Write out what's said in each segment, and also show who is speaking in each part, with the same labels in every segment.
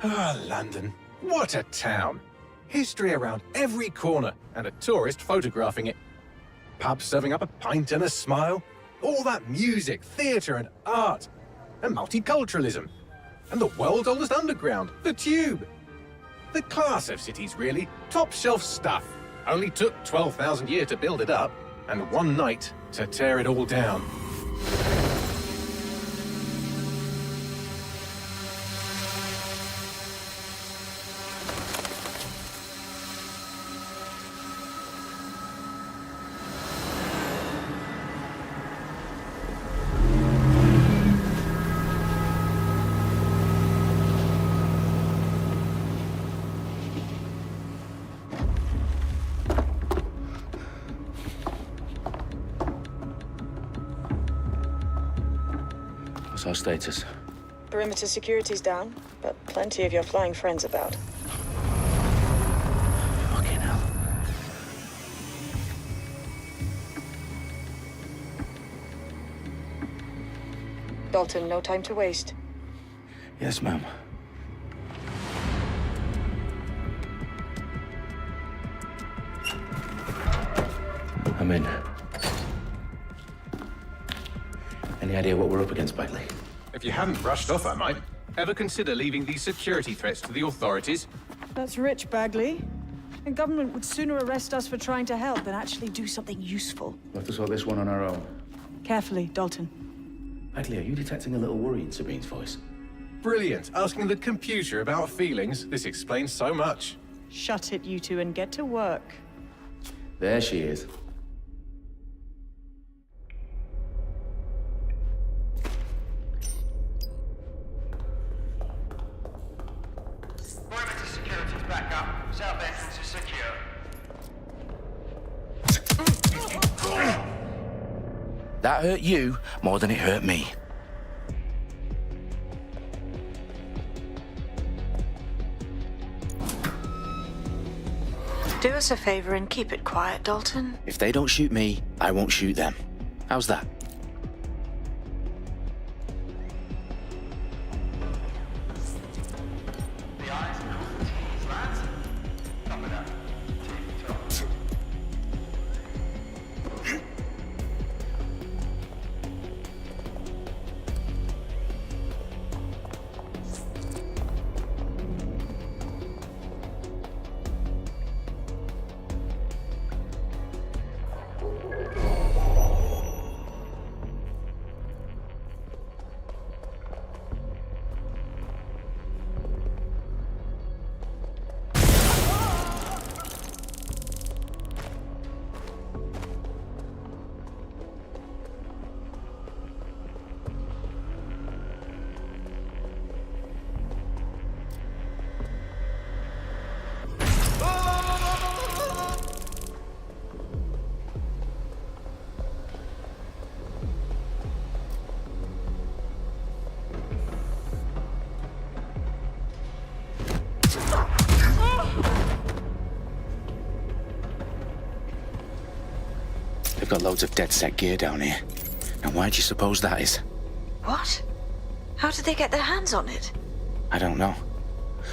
Speaker 1: Ah, London. What a town. History around every corner, and a tourist photographing it. Pubs serving up a pint and a smile. All that music, theatre and art. And multiculturalism. And the world's oldest underground, the Tube. The class of cities, really. Top shelf stuff. Only took 12,000 years to build it up, and one night to tear it all down.
Speaker 2: What's our status?
Speaker 3: Perimeter security's down, but plenty of your flying friends about.
Speaker 2: Fucking hell.
Speaker 3: Dalton, no time to waste.
Speaker 2: Yes, ma'am. I'm in. Any idea what we're up against, Bagley?
Speaker 1: If you hadn't brushed off, I might. Ever consider leaving these security threats to the authorities?
Speaker 4: That's rich, Bagley. The government would sooner arrest us for trying to help than actually do something useful.
Speaker 2: We'll have to sort this one on our own.
Speaker 4: Carefully, Dalton.
Speaker 2: Bagley, are you detecting a little worry in Sabine's voice?
Speaker 1: Brilliant. Asking the computer about feelings. This explains so much.
Speaker 4: Shut it, you two, and get to work.
Speaker 2: There she is.
Speaker 5: Perimeter security's back up. South entrance is secure.
Speaker 2: That hurt you more than it hurt me.
Speaker 3: Do us a favor and keep it quiet, Dalton.
Speaker 2: If they don't shoot me, I won't shoot them. How's that?
Speaker 5: The eyes across the T's, lads. Top of that. Tip-top.
Speaker 2: They've got loads of DedSec gear down here. And why do you suppose that is?
Speaker 3: What? How did they get their hands on it?
Speaker 2: I don't know.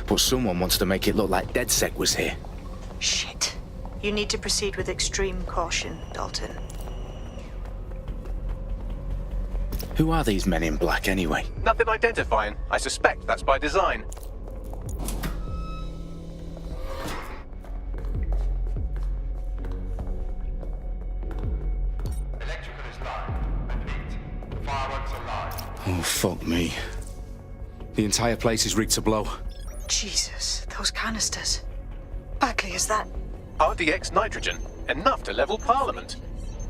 Speaker 2: But someone wants to make it look like DedSec was here.
Speaker 3: Shit. You need to proceed with extreme caution, Dalton.
Speaker 2: Who are these men in black anyway?
Speaker 1: Nothing identifying. I suspect that's by design.
Speaker 5: Electrical is live. Repeat. Fireworks are live.
Speaker 2: Oh, fuck me.
Speaker 6: The entire place is rigged to blow.
Speaker 3: Jesus, those canisters. Bagley, is that...
Speaker 1: RDX nitrogen. Enough to level Parliament.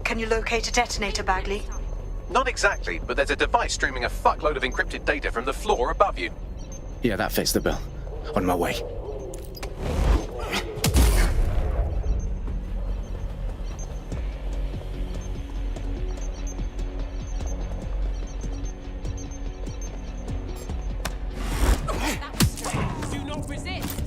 Speaker 3: Can you locate a detonator, Bagley?
Speaker 1: Not exactly, but there's a device streaming a fuckload of encrypted data from the floor above you.
Speaker 2: Yeah, that fits the bill. On my way.
Speaker 7: Do not resist.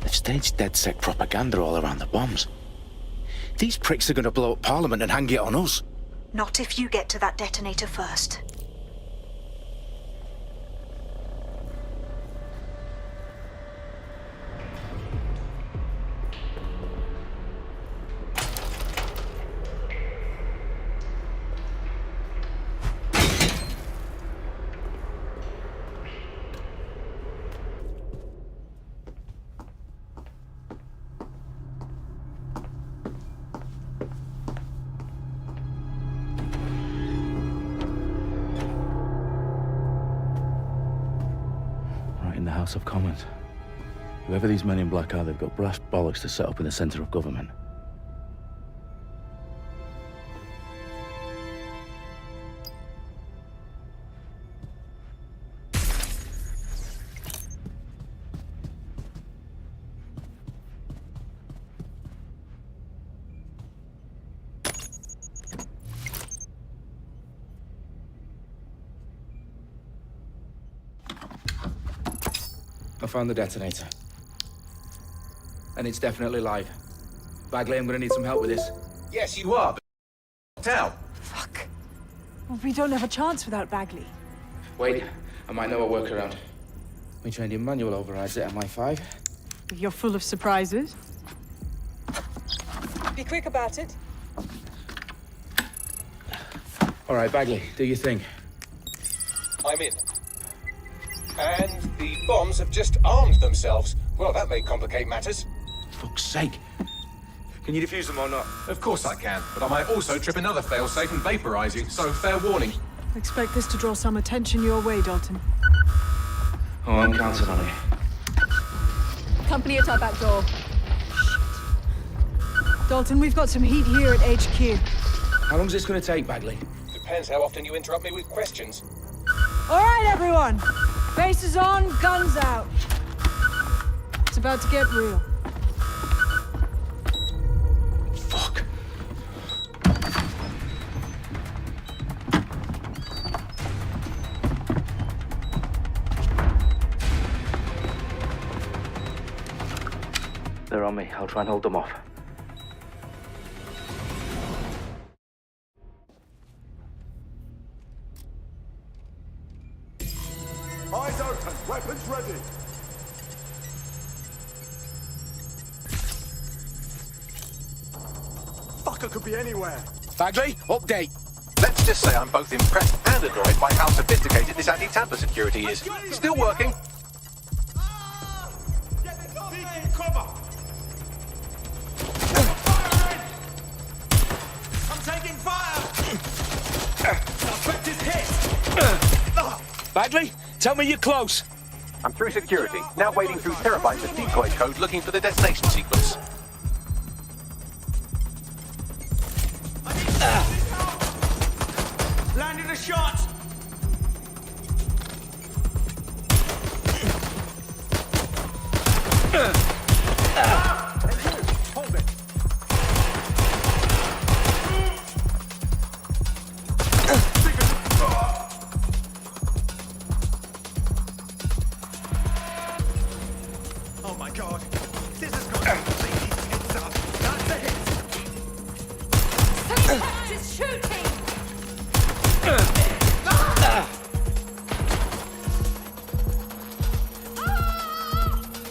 Speaker 2: They've staged DedSec propaganda all around the bombs. These pricks are gonna blow up Parliament and hang it on us.
Speaker 3: Not if you get to that detonator first.
Speaker 7: Right in the House of Commons. Whoever these men in black are, they've got brass bollocks to set up in the centre of government.
Speaker 6: I found the detonator. And it's definitely live. Bagley, I'm gonna need some help with this.
Speaker 1: Yes, you are, but out.
Speaker 4: Fuck. Well, we don't have a chance without Bagley.
Speaker 6: Wait, I might know a workaround. We trained in manual overrides at MI5.
Speaker 4: You're full of surprises. Be quick about it.
Speaker 6: All right, Bagley, do your thing.
Speaker 1: I'm in. And the bombs have just armed themselves. Well, that may complicate matters.
Speaker 6: Fuck's sake. Can you defuse them or not?
Speaker 1: Of course I can, but I might also trip another failsafe and vaporize you, so fair warning.
Speaker 4: Expect this to draw some attention your way, Dalton.
Speaker 6: Oh, I'm counting on it.
Speaker 8: Company at our back door.
Speaker 4: Dalton, we've got some heat here at HQ.
Speaker 6: How long's this gonna take, Bagley?
Speaker 1: Depends how often you interrupt me with questions.
Speaker 4: All right, everyone. Faces on, guns out. It's about to get real.
Speaker 6: Fuck.
Speaker 7: They're on me. I'll try and hold them off.
Speaker 5: Eyes open, weapons ready. Fucker could be anywhere.
Speaker 2: Bagley, update.
Speaker 1: Let's just say I'm both impressed and annoyed by how sophisticated this anti-tamper security is. Still working.
Speaker 5: Taking cover. I'm taking fire. Suspect is hit.
Speaker 2: Bagley, tell me you're close.
Speaker 1: I'm through security, now wading through terabytes of decoy code looking for the destination sequence.
Speaker 5: Landed a shot. Hold it. Oh my god. This has got completely tits up. That's a hit.
Speaker 8: Just shooting!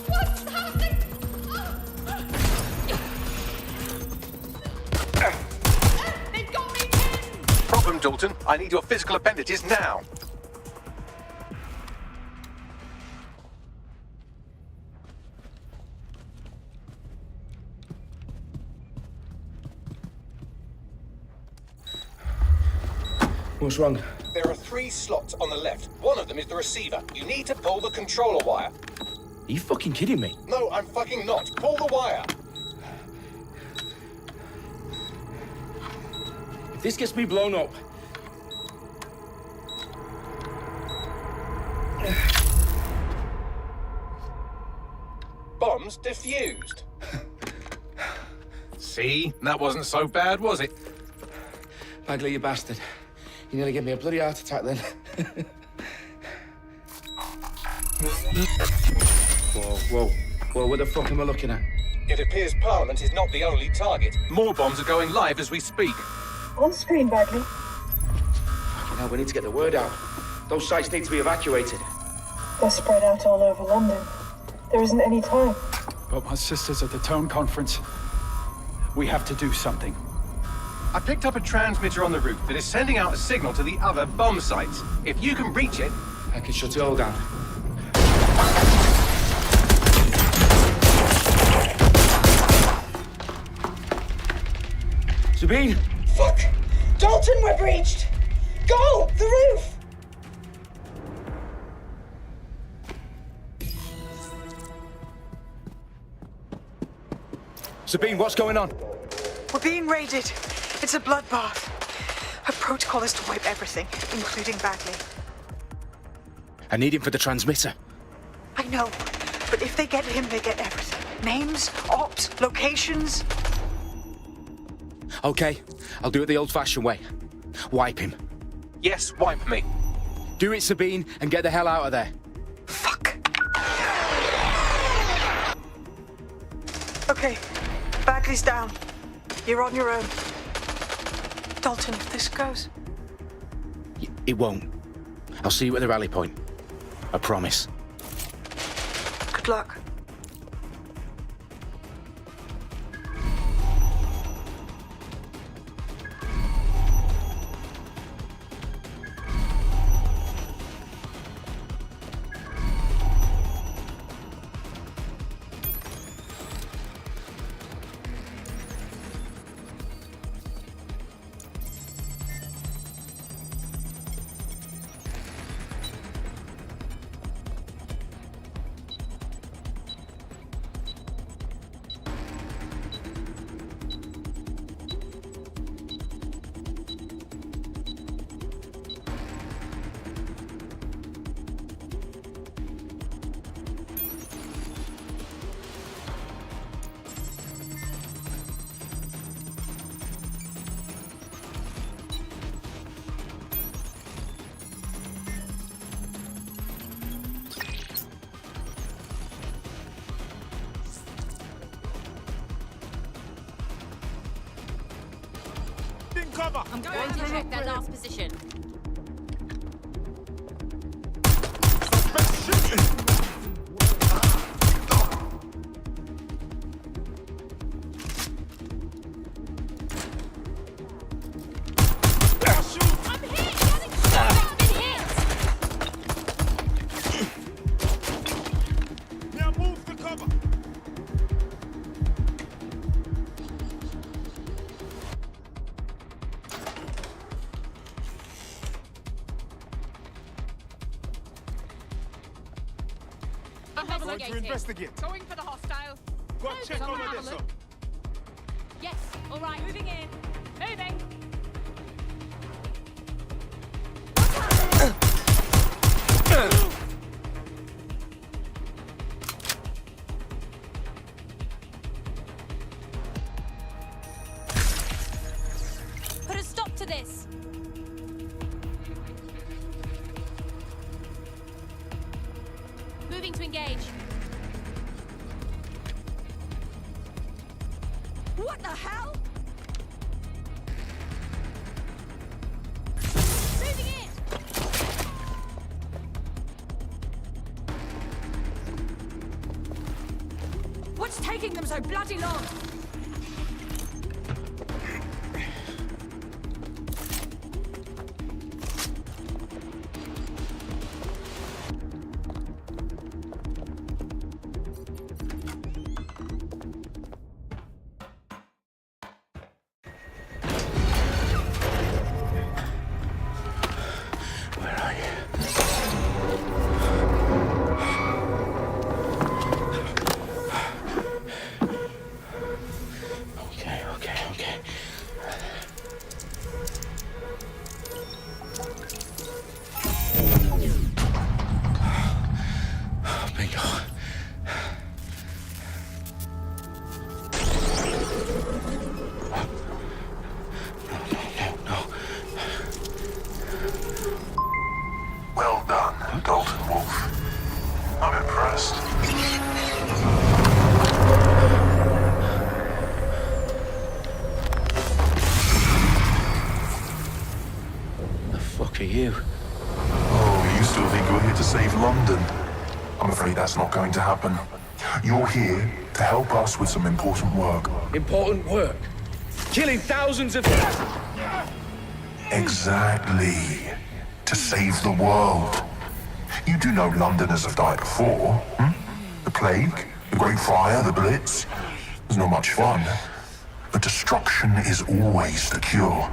Speaker 8: What's happening? They've got me pinned!
Speaker 1: Problem, Dalton. I need your physical appendages now.
Speaker 6: What's wrong?
Speaker 1: There are 3 slots on the left. One of them is the receiver. You need to pull the controller wire.
Speaker 6: Are you fucking kidding me?
Speaker 1: No, I'm fucking not. Pull the wire.
Speaker 6: If this gets me blown up...
Speaker 1: Bombs defused. See? That wasn't so bad, was it?
Speaker 6: Bagley, you bastard. You nearly gave me a bloody heart attack then. Whoa, what the fuck am I looking at?
Speaker 1: It appears Parliament is not the only target. More bombs are going live as we speak.
Speaker 9: On screen, Bagley.
Speaker 6: Now we need to get the word out. Those sites need to be evacuated.
Speaker 9: They're spread out all over London. There isn't any time.
Speaker 5: But my sister's at the town conference. We have to do something.
Speaker 1: I picked up a transmitter on the roof that is sending out a signal to the other bomb sites. If you can reach it...
Speaker 6: I can shut it all down. Sabine!
Speaker 9: Fuck! Dalton, we're breached! Go! The roof!
Speaker 2: Sabine, what's going on?
Speaker 3: We're being raided. It's a bloodbath. Her protocol is to wipe everything, including Bagley.
Speaker 2: I need him for the transmitter.
Speaker 3: I know, but if they get him, they get everything. Names, ops, locations.
Speaker 2: Okay, I'll do it the old-fashioned way. Wipe him.
Speaker 1: Yes, wipe me.
Speaker 2: Do it, Sabine, and get the hell out of there.
Speaker 3: Fuck. Okay, Bagley's down. You're on your own. Dalton, if this goes...
Speaker 2: It won't. I'll see you at the rally point. I promise.
Speaker 3: Good luck.
Speaker 8: I'm going to check that last position. I'm hit! Getting shot! I've been hit!
Speaker 5: Now move to cover. Going to investigate.
Speaker 8: Going for the hostile.
Speaker 5: Go and check
Speaker 8: Someone
Speaker 5: over
Speaker 8: have a
Speaker 5: this.
Speaker 8: look. Yes, all right. Moving in. Moving. Put a stop to this. Moving to engage. What the hell? Moving in.
Speaker 4: What's taking them so bloody long?
Speaker 7: Where are you?
Speaker 2: you.
Speaker 10: Oh, you still think you're here to save London? I'm afraid that's not going to happen. You're here to help us with some important work.
Speaker 6: Important work. Killing thousands of...
Speaker 10: Exactly. To save the world. You do know Londoners have died before, hmm? The plague, the Great Fire, the Blitz. It's not much fun. But destruction is always the cure.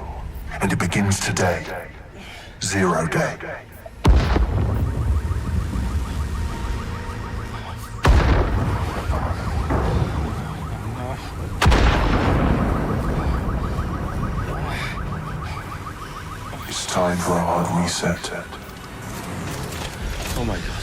Speaker 10: And it begins today. 0 day. It's time for a hard reset.
Speaker 2: Oh my God.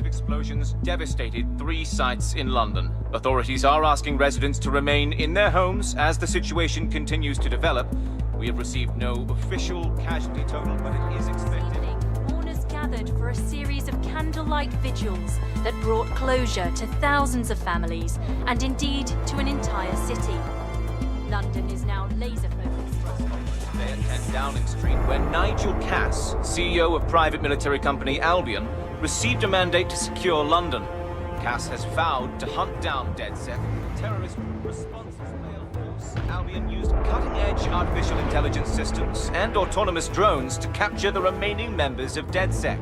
Speaker 11: Explosions devastated 3 sites in London. Authorities are asking residents to remain in their homes as the situation continues to develop. We have received no official casualty total, but it is expected.
Speaker 8: Mourners gathered for a series of candlelight vigils that brought closure to thousands of families and indeed to an entire city. London is now laser-focused.
Speaker 11: Today at 10 Downing Street, where Nigel Cass, CEO of private military company Albion, received a mandate to secure London. Cass has vowed to hunt down DedSec. Terrorist response force. Albion used cutting-edge artificial intelligence systems and autonomous drones to capture the remaining members of DedSec.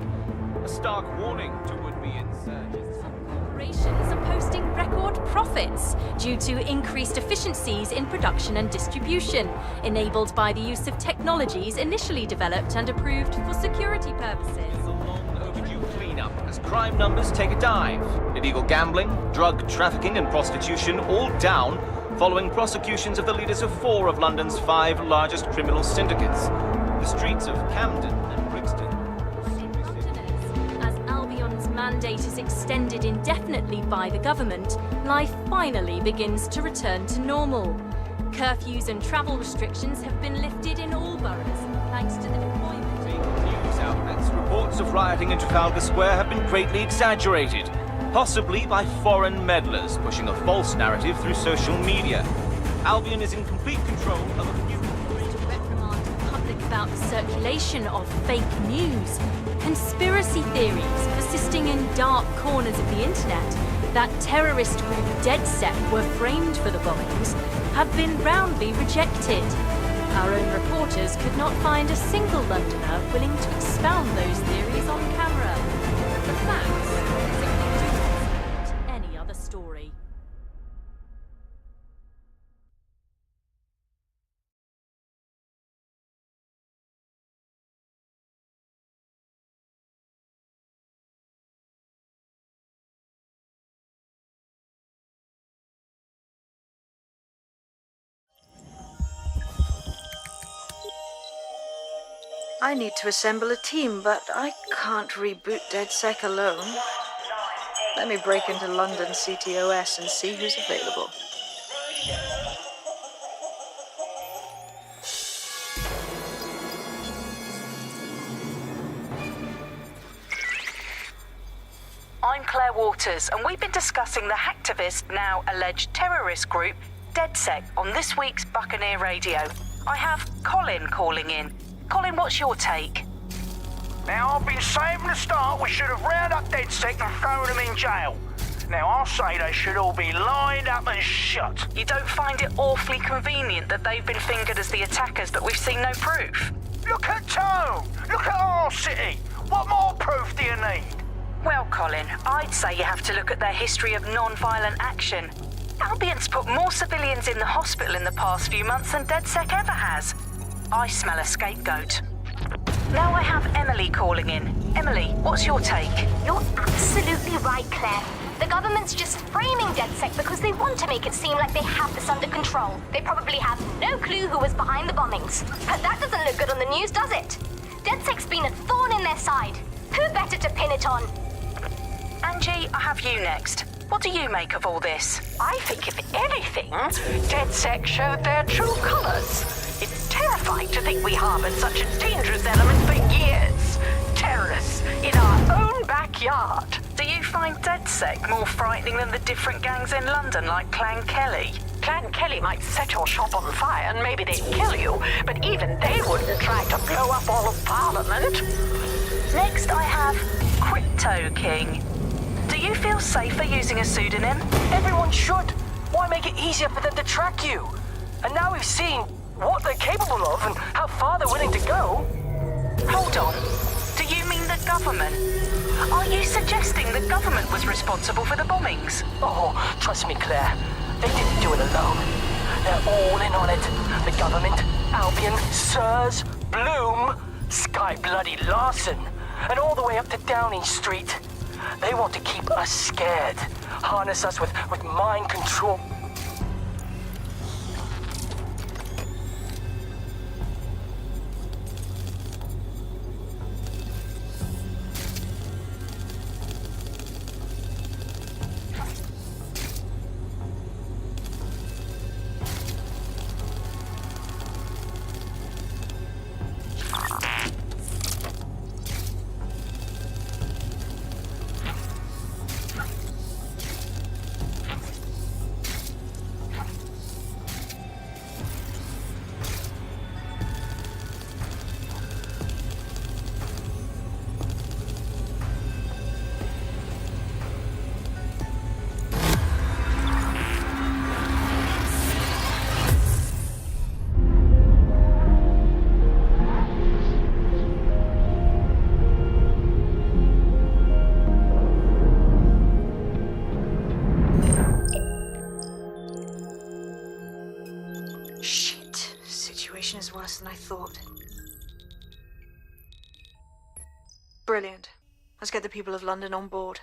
Speaker 11: A stark warning to would-be insurgents.
Speaker 8: Corporations are posting record profits due to increased efficiencies in production and distribution, enabled by the use of technologies initially developed and approved for security purposes.
Speaker 11: As crime numbers take a dive. Illegal gambling, drug trafficking and prostitution all down following prosecutions of the leaders of 4 of London's 5 largest criminal syndicates. The streets of Camden and Brixton.
Speaker 8: As Albion's mandate is extended indefinitely by the government, life finally begins to return to normal. Curfews and travel restrictions have been lifted in all boroughs, thanks to the deployment.
Speaker 11: News outlets, reports of rioting in Trafalgar Square have been greatly exaggerated, possibly by foreign meddlers pushing a false narrative through social media. Albion is in complete control of a few...
Speaker 8: To reprimand the public about the circulation of fake news, conspiracy theories persisting in dark corners of the internet that terrorist group DedSec were framed for the bombings have been roundly rejected. Our own reporters could not find a single Londoner willing to expound those theories on camera. The facts simply do not support any other story.
Speaker 3: I need to assemble a team, but I can't reboot DedSec alone. Let me break into London CTOS and see who's available.
Speaker 12: I'm Claire Waters, and we've been discussing the hacktivist, now alleged terrorist group, DedSec, on this week's Buccaneer Radio. I have Colin calling in. Colin, what's your take?
Speaker 13: Now, I've been saying from the start we should have rounded up DedSec and thrown them in jail. Now, I'll say they should all be lined up and shot.
Speaker 12: You don't find it awfully convenient that they've been fingered as the attackers, but we've seen no proof?
Speaker 13: Look at Tone! Look at our city! What more proof do you need?
Speaker 12: Well, Colin, I'd say you have to look at their history of non-violent action. Albion's put more civilians in the hospital in the past few months than DedSec ever has. I smell a scapegoat. Now I have Emily calling in. Emily, what's your take?
Speaker 14: You're absolutely right, Claire. The government's just framing DedSec because they want to make it seem like they have this under control. They probably have no clue who was behind the bombings. But that doesn't look good on the news, does it? DedSec's been a thorn in their side. Who better to pin it on?
Speaker 12: Angie, I have you next. What do you make of all this?
Speaker 15: I think, if anything, DedSec showed their true colors. It's terrifying to think we harbored such a dangerous element for years. Terrorists backyard.
Speaker 12: Do you find DedSec more frightening than the different gangs in London like Clan Kelly?
Speaker 15: Clan Kelly might set your shop on fire and maybe they'd kill you, but even they wouldn't try to blow up all of Parliament.
Speaker 12: Next I have Crypto King. Do you feel safer using a pseudonym?
Speaker 16: Everyone should. Why make it easier for them to track you? And now we've seen what they're capable of and how far they're willing to go.
Speaker 12: Hold on. Do you mean the government? Are you suggesting the government was responsible for the bombings?
Speaker 16: Oh, trust me, Claire. They didn't do it alone. They're all in on it. The government, Albion, Sirs, Bloom, Sky Bloody Larson, and all the way up to Downing Street. They want to keep us scared, harness us with mind control.
Speaker 3: Is worse than I thought. Brilliant. Let's get the people of London on board.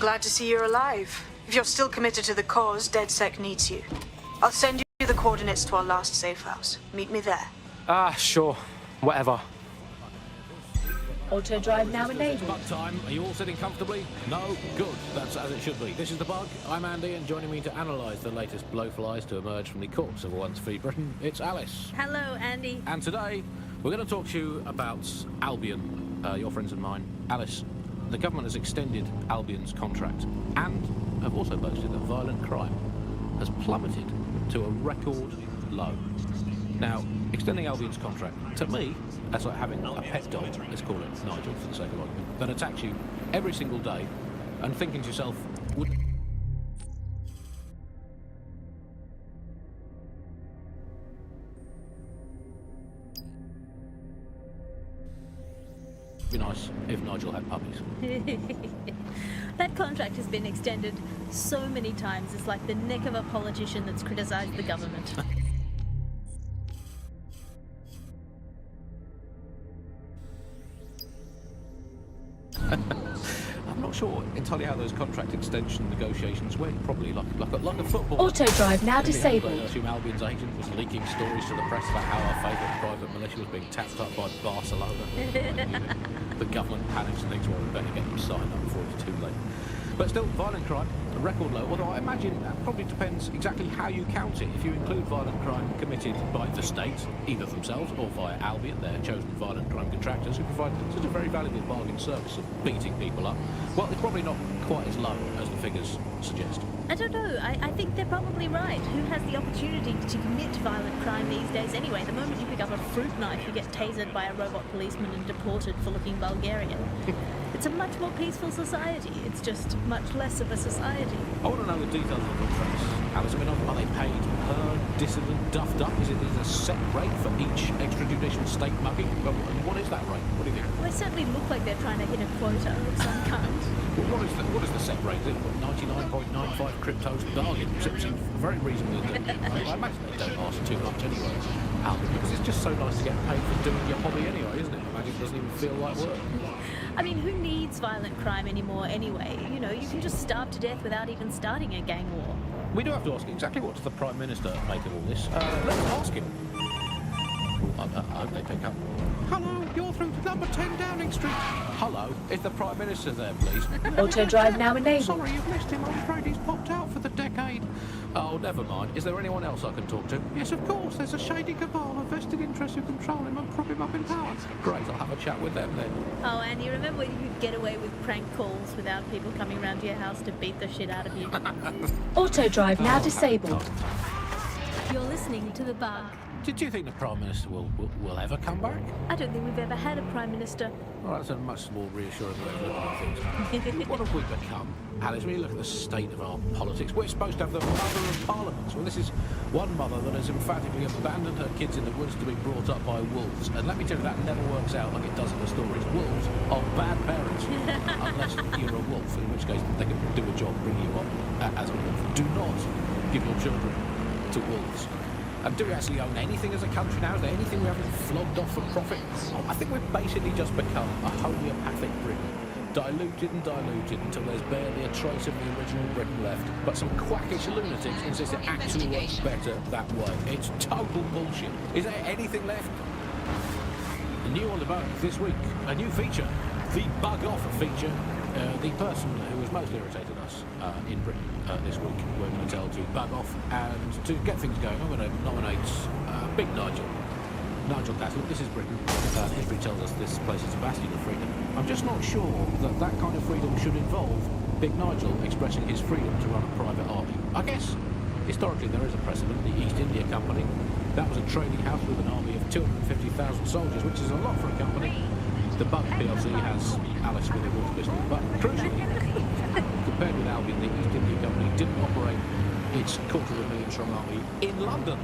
Speaker 3: Glad to see you're alive. If you're still committed to the cause, DedSec needs you. I'll send you the coordinates to our last safe house. Meet me there.
Speaker 16: Ah, sure. Whatever.
Speaker 8: Auto drive now enabled.
Speaker 17: Bug time. Are you all sitting comfortably? No? Good. That's as it should be. This is The Bug. I'm Andy, and joining me to analyse the latest blowflies to emerge from the corpse of a once free Britain, it's Alice.
Speaker 8: Hello, Andy.
Speaker 17: And today, we're going to talk to you about Albion, your friends and mine. Alice, the government has extended Albion's contract and have also boasted that violent crime has plummeted to a record low. Now, extending Albion's contract, to me, that's like having a pet dog, let's call it Nigel for the sake of argument, that attacks you every single day and thinking to yourself, would be nice if Nigel had puppies.
Speaker 8: That contract has been extended so many times, it's like the neck of a politician that's criticised the government.
Speaker 17: I'm not sure entirely how those contract extension negotiations went. Probably like a football.
Speaker 8: Auto drive now disabled.
Speaker 17: I assume Albion's agent was leaking stories to the press about how our favourite private militia was being tapped up by Barcelona. The government panics and thinks, well, we better get them signed up before it's too late. But still, violent crime, a record low, although I imagine that probably depends exactly how you count it. If you include violent crime committed by the state, either themselves or via Albion, their chosen violent crime contractors who provide such a very valuable bargain service of beating people up, well, it's probably not quite as low as the figures suggest.
Speaker 8: I don't know. I think they're probably right. Who has the opportunity to commit violent crime these days anyway? The moment you pick up a fruit knife, you get tasered by a robot policeman and deported for looking Bulgarian. It's a much more peaceful society. It's just much less of a society.
Speaker 17: I want to know the details of the contracts. Alice, I mean, are they paid per dissident duffed up? Is it a set rate for each extrajudicial state mugging? And what is that rate? What do you think?
Speaker 8: Well, they certainly look like they're trying to hit a quota of some kind.
Speaker 17: Well, what is the set rate? Is it 99.95 cryptos bargain? Seems very reasonable. I imagine they don't ask too much anyway. Albion, because it's just so nice to get paid for doing your hobby anyway, isn't it? I imagine it doesn't even feel like work.
Speaker 8: I mean, who needs violent crime anymore anyway? You know, you can just starve to death without even starting a gang war.
Speaker 17: We do have to ask exactly what does the Prime Minister make of all this. Let's ask him. I hope they pick up. Hello, you're through to number 10 Downing Street. Hello, is the Prime Minister there, please?
Speaker 8: Auto drive now enabled.
Speaker 17: Sorry, you've missed him. I'm afraid he's popped out for the decade. Oh, never mind. Is there anyone else I can talk to? Yes, of course. There's a shady cabal of vested interests who control him and prop him up in power. Great, I'll have a chat with them then.
Speaker 8: Oh, and you remember when you could get away with prank calls without people coming around to your house to beat the shit out of you? Auto drive now disabled. You're listening to The Bug.
Speaker 17: Did you think the Prime Minister will ever come back?
Speaker 8: I don't think we've ever had a Prime Minister.
Speaker 17: Well, that's a much more reassuring way of looking at things. What have we become? Alice, when you look at the state of our politics, we're supposed to have the mother of parliaments. Well, this is one mother that has emphatically abandoned her kids in the woods to be brought up by wolves. And let me tell you, that never works out like it does in the stories. Wolves are bad parents. Unless you're a wolf, in which case they can do a job bringing you up as a wolf. Do not give your children to wolves. And do we actually own anything as a country now? Is there anything we haven't flogged off for profit? I think we've basically just become a homeopathic Britain. Diluted and diluted until there's barely a trace of the original Britain left. But some quackish lunatics insist it actually works better that way. It's total bullshit. Is there anything left? New on The Bug this week, a new feature, the Bug Off feature. The person who has most irritated us in Britain this week, we're going to tell to bug off, and to get things going, I'm going to nominate Big Nigel. Nigel Catlett, this is Britain. History tells us this place is a bastion of freedom. I'm just not sure that kind of freedom should involve Big Nigel expressing his freedom to run a private army. I guess, historically, there is a precedent, the East India Company. That was a trading house with an army of 250,000 soldiers, which is a lot for a company. The Bug PLC has Alice with a water pistol, but crucially, compared with Albion, the East India Company didn't operate its $250,000 army in London.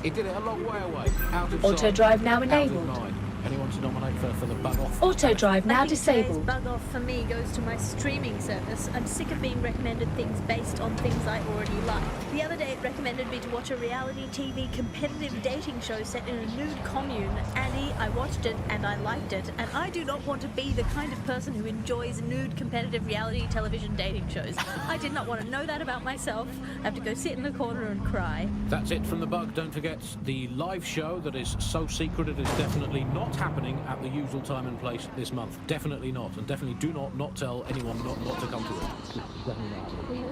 Speaker 17: It did it a long way away, out of
Speaker 8: Auto
Speaker 17: sight,
Speaker 8: drive now
Speaker 17: out of
Speaker 8: enabled.
Speaker 17: mind. Anyone to nominate for the bug off?
Speaker 8: Auto drive now
Speaker 18: I think today's
Speaker 8: disabled.
Speaker 18: bug off for me goes to my streaming service. I'm sick of being recommended things based on things I already like. The other day it recommended me to watch a reality TV competitive dating show set in a nude commune. Annie, I watched it and I liked it, and I do not want to be the kind of person who enjoys nude competitive reality television dating shows. I did not want to know that about myself. I have to go sit in the corner and cry.
Speaker 17: That's it from the bug. Don't forget the live show that is so secret it is definitely not happening at the usual time and place this month. Definitely not. And definitely do not tell anyone not to come to it.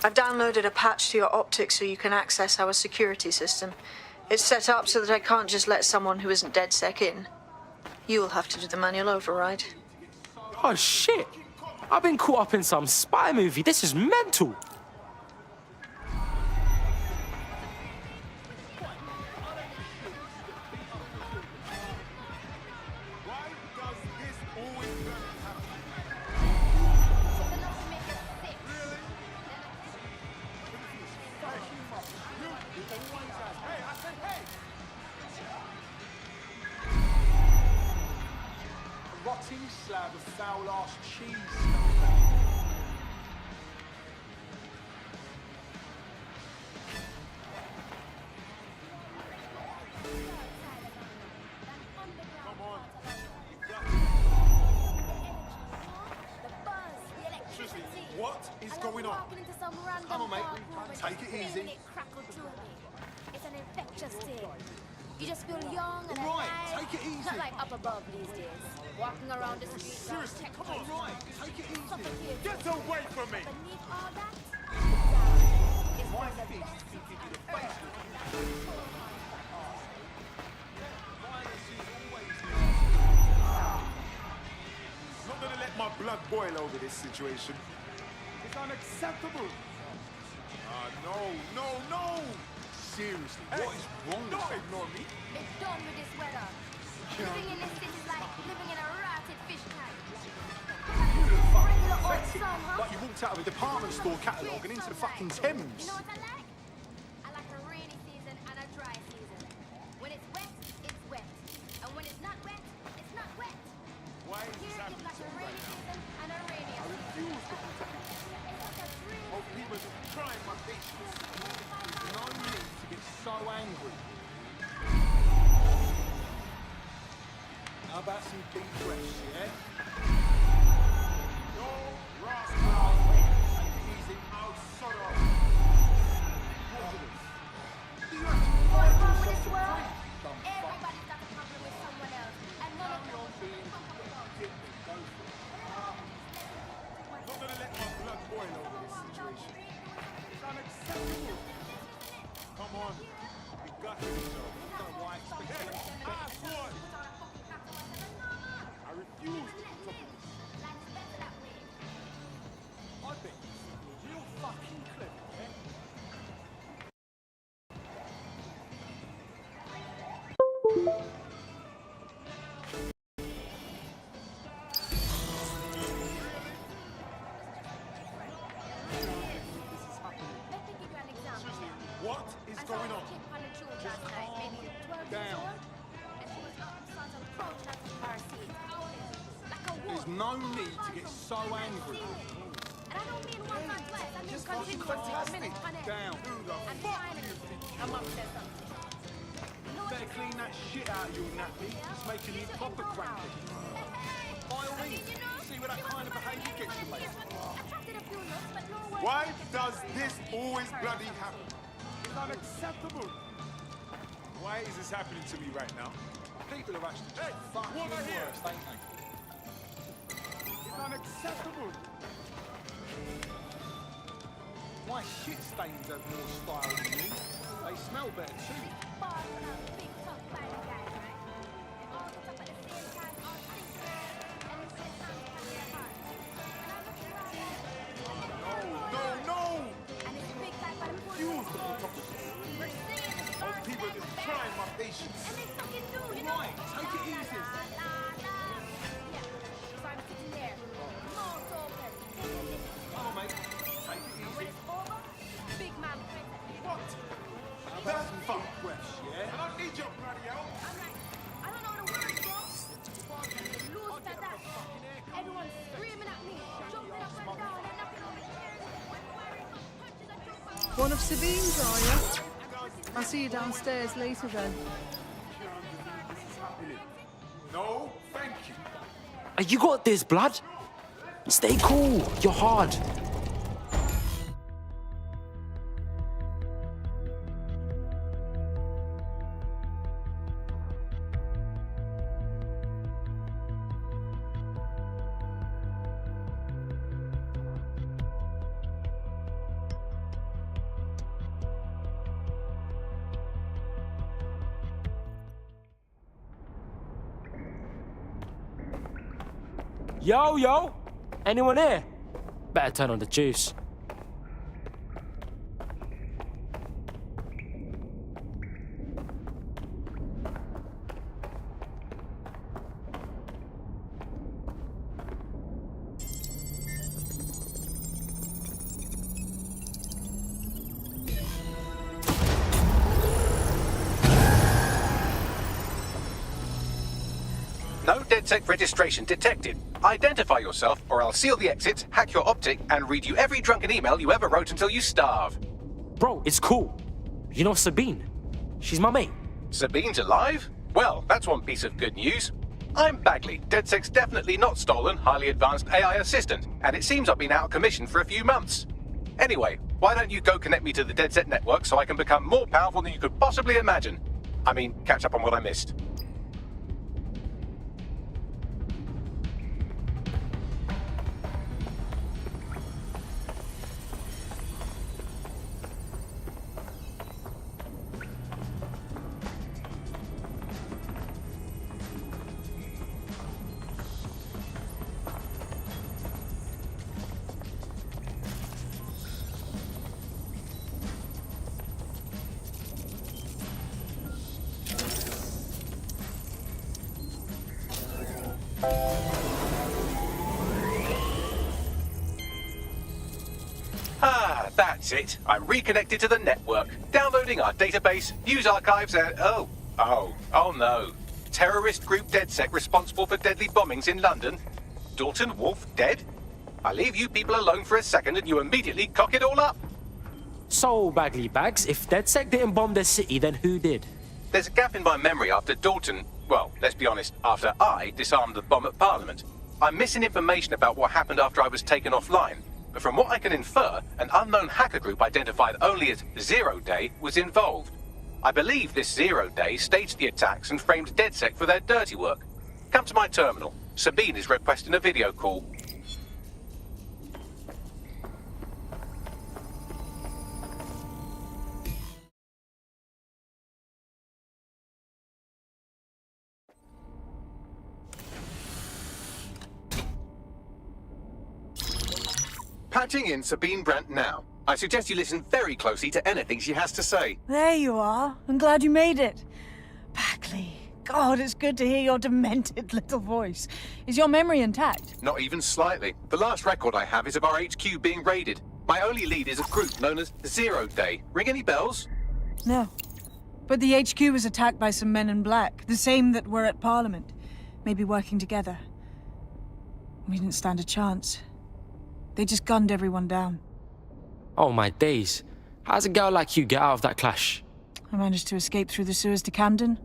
Speaker 3: I've downloaded a patch to your optics so you can access our security system. It's set up so that I can't just let someone who isn't DedSec in. You'll have to do the manual override.
Speaker 16: Oh shit! I've been caught up in some spy movie. This is mental.
Speaker 13: Rotting slab of foul-ass cheese. What is going on? Come on, mate. Take it easy.
Speaker 14: It's an infectious thing. You just feel young and
Speaker 13: Right,
Speaker 14: alive.
Speaker 13: take it easy.
Speaker 14: Not like up above these days. Walking around the streets.
Speaker 13: Seriously, come on, right. Take it easy. Get away from me.
Speaker 14: Beneath all that,
Speaker 13: My fist can give you the face. Violence is always not gonna let my blood boil over this situation. It's unacceptable. No. Seriously, what is wrong? Don't ignore me.
Speaker 14: it's done with this weather. Living in this city is like living in a rotted fish tank. Regular old sun, huh?
Speaker 13: Like you walked out of a department store catalogue and into the fucking Thames.
Speaker 14: You know what I like? I like a rainy season and a dry season. When it's wet, it's wet. And when it's not wet, it's not wet.
Speaker 13: Why is
Speaker 14: Here
Speaker 13: this
Speaker 14: is
Speaker 13: happening
Speaker 14: like
Speaker 13: to
Speaker 14: a
Speaker 13: me
Speaker 14: rainy
Speaker 13: right now?
Speaker 14: season and a rainy
Speaker 13: I
Speaker 14: season.
Speaker 13: refuse to continue. Most people are just trying my patience. There's no need to get so angry. How about some deep breaths, yeah? Yo, rascal. Take it easy. Oh, sod off. Look at this. Do you have to
Speaker 14: What's
Speaker 13: fight
Speaker 14: wrong with
Speaker 13: yourself
Speaker 14: this
Speaker 13: to
Speaker 14: world?
Speaker 13: breathe, dumb fuck?
Speaker 14: Everybody's got a problem with someone else. And none of them
Speaker 13: Carry on being dick me, go for it. Not gonna let my blood boil over this situation. It's unacceptable. Come on. You got to be so. I don't know why I expect you to ask one. I refuse to put up with this. I bet you're real fucking clever, eh? What is going on? Just calm down. There's no need to get so angry. Just fucking fantastic. Down. Who the fuck do you think you are? Better clean that shit out of your nappy. It's making you proper cranky. By all means, see where that kind of behaviour gets you, mate. Why does this always bloody happen? It's unacceptable. Why is this happening to me right now? People are actually fucking worse, ain't they? It's unacceptable. My shit stains have more style than you. They smell better too. No! I refuse to put up with this. Those people are just trying my patience. Right, take it easy.
Speaker 4: One of Sabine's, are you? I'll see you downstairs later then.
Speaker 13: No, thank you.
Speaker 16: You got this, blood. Stay cool. You're hard. Yo! Anyone here? Better turn on the juice.
Speaker 1: No DedSec registration detected. Identify yourself, or I'll seal the exits, hack your optic, and read you every drunken email you ever wrote until you starve.
Speaker 16: Bro, it's cool. You know Sabine? She's my mate.
Speaker 1: Sabine's alive? Well, that's one piece of good news. I'm Bagley, DedSec's definitely not stolen, highly advanced AI assistant, and it seems I've been out of commission for a few months. Anyway, why don't you go connect me to the DedSec network so I can become more powerful than you could possibly imagine? I mean, catch up on what I missed. That's it. I'm reconnected to the network, downloading our database, news archives, and oh no. Terrorist group DedSec responsible for deadly bombings in London. Dalton Wolf dead? I leave you people alone for a second and you immediately cock it all up.
Speaker 16: So, Bagley Bags, if DedSec didn't bomb the city, then who did?
Speaker 1: There's a gap in my memory after Dalton, well, let's be honest, after I disarmed the bomb at Parliament. I'm missing information about what happened after I was taken offline. But from what I can infer, an unknown hacker group identified only as Zero Day was involved. I believe this Zero Day staged the attacks and framed DedSec for their dirty work. Come to my terminal. Sabine is requesting a video call. Patching in Sabine Brandt now. I suggest you listen very closely to anything she has to say.
Speaker 4: There you are. I'm glad you made it. Bagley. God, it's good to hear your demented little voice. Is your memory intact?
Speaker 1: Not even slightly. The last record I have is of our HQ being raided. My only lead is a group known as Zero Day. Ring any bells?
Speaker 4: No. But the HQ was attacked by some men in black, the same that were at Parliament. Maybe working together. We didn't stand a chance. They just gunned everyone down.
Speaker 16: Oh my days. How's a girl like you get out of that clash?
Speaker 4: I managed to escape through the sewers to Camden.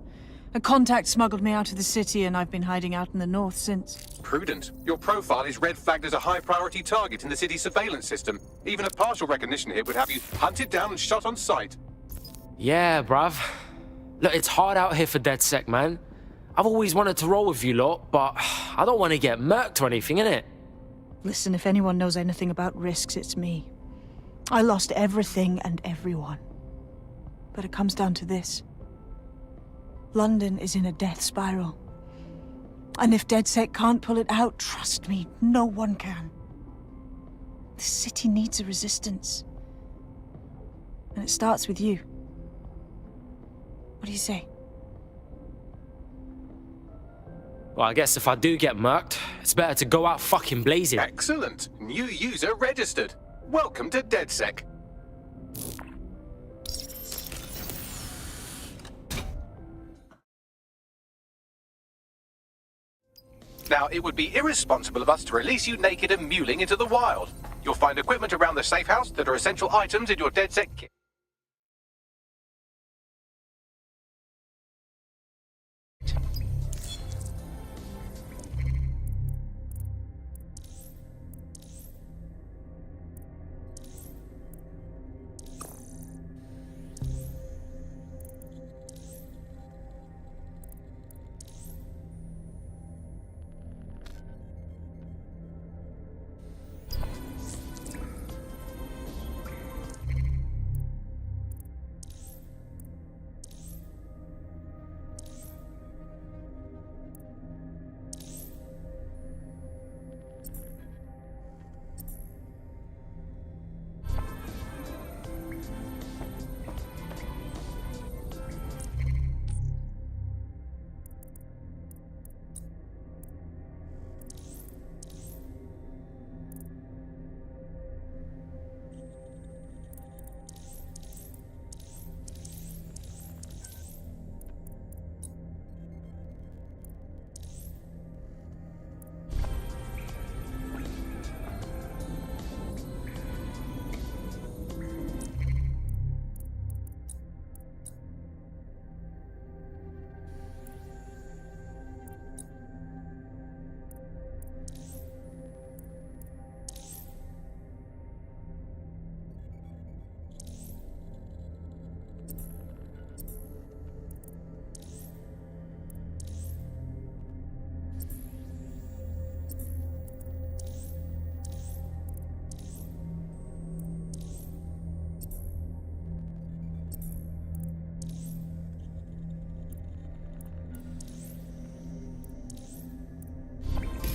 Speaker 4: A contact smuggled me out of the city and I've been hiding out in the north since.
Speaker 1: Prudent. Your profile is red flagged as a high-priority target in the city's surveillance system. Even a partial recognition here would have you hunted down and shot on sight.
Speaker 16: Yeah, bruv. Look, it's hard out here for DedSec, man. I've always wanted to roll with you lot, but I don't want to get murked or anything, innit?
Speaker 4: Listen, if anyone knows anything about risks, it's me. I lost everything and everyone. But it comes down to this. London is in a death spiral. And if DedSec can't pull it out, trust me, no one can. The city needs a resistance. And it starts with you. What do you say?
Speaker 16: Well, I guess if I do get murked, it's better to go out fucking blazing.
Speaker 1: Excellent. New user registered. Welcome to DedSec. Now, it would be irresponsible of us to release you naked and mewling into the wild. You'll find equipment around the safe house that are essential items in your DedSec kit.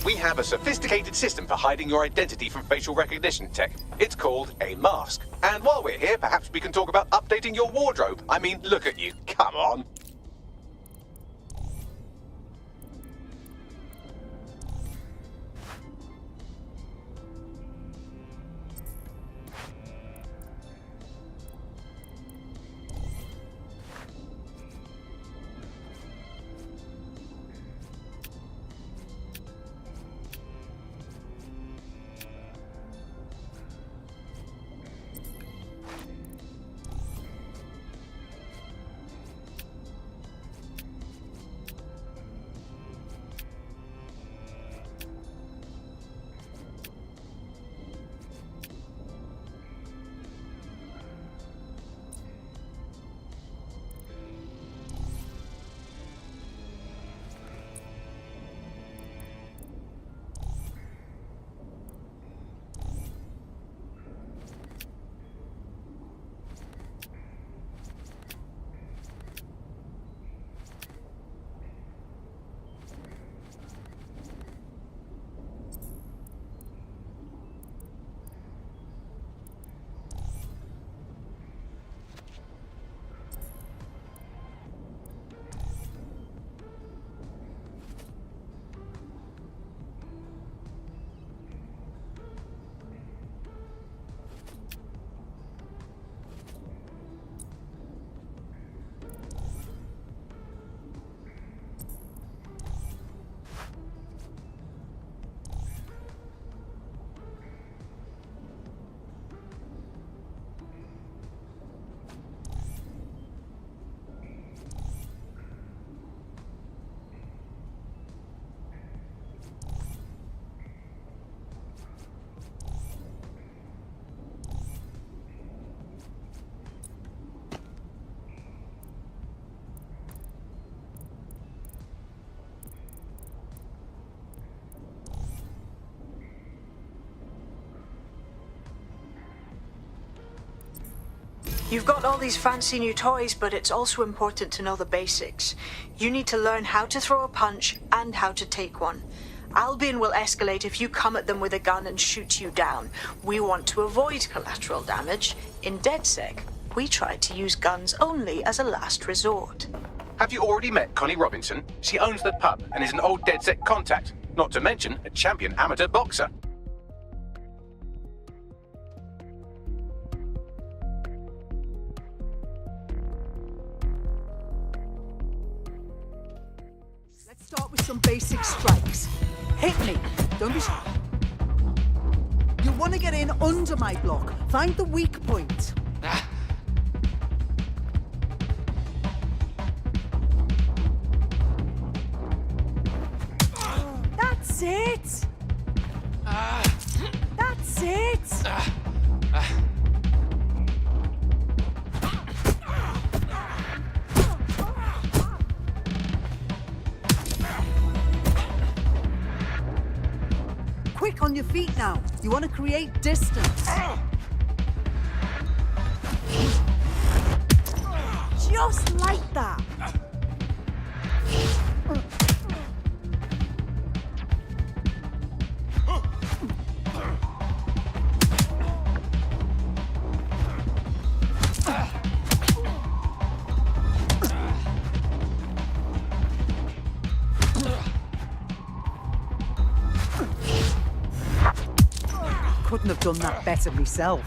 Speaker 1: We have a sophisticated system for hiding your identity from facial recognition tech. It's called a mask. And while we're here, perhaps we can talk about updating your wardrobe. I mean, look at you. Come on.
Speaker 3: You've got all these fancy new toys, but it's also important to know the basics. You need to learn how to throw a punch and how to take one. Albion will escalate if you come at them with a gun and shoot you down. We want to avoid collateral damage. In DedSec, we try to use guns only as a last resort.
Speaker 1: Have you already met Connie Robinson? She owns the pub and is an old DedSec contact, not to mention a champion amateur boxer.
Speaker 19: start with some basic strikes. Hit me. Don't be shy. You want to get in under my block. Find the weak point. That's it. That's it. Quick on your feet now. You want to create distance. Just like that. Couldn't have done that better myself.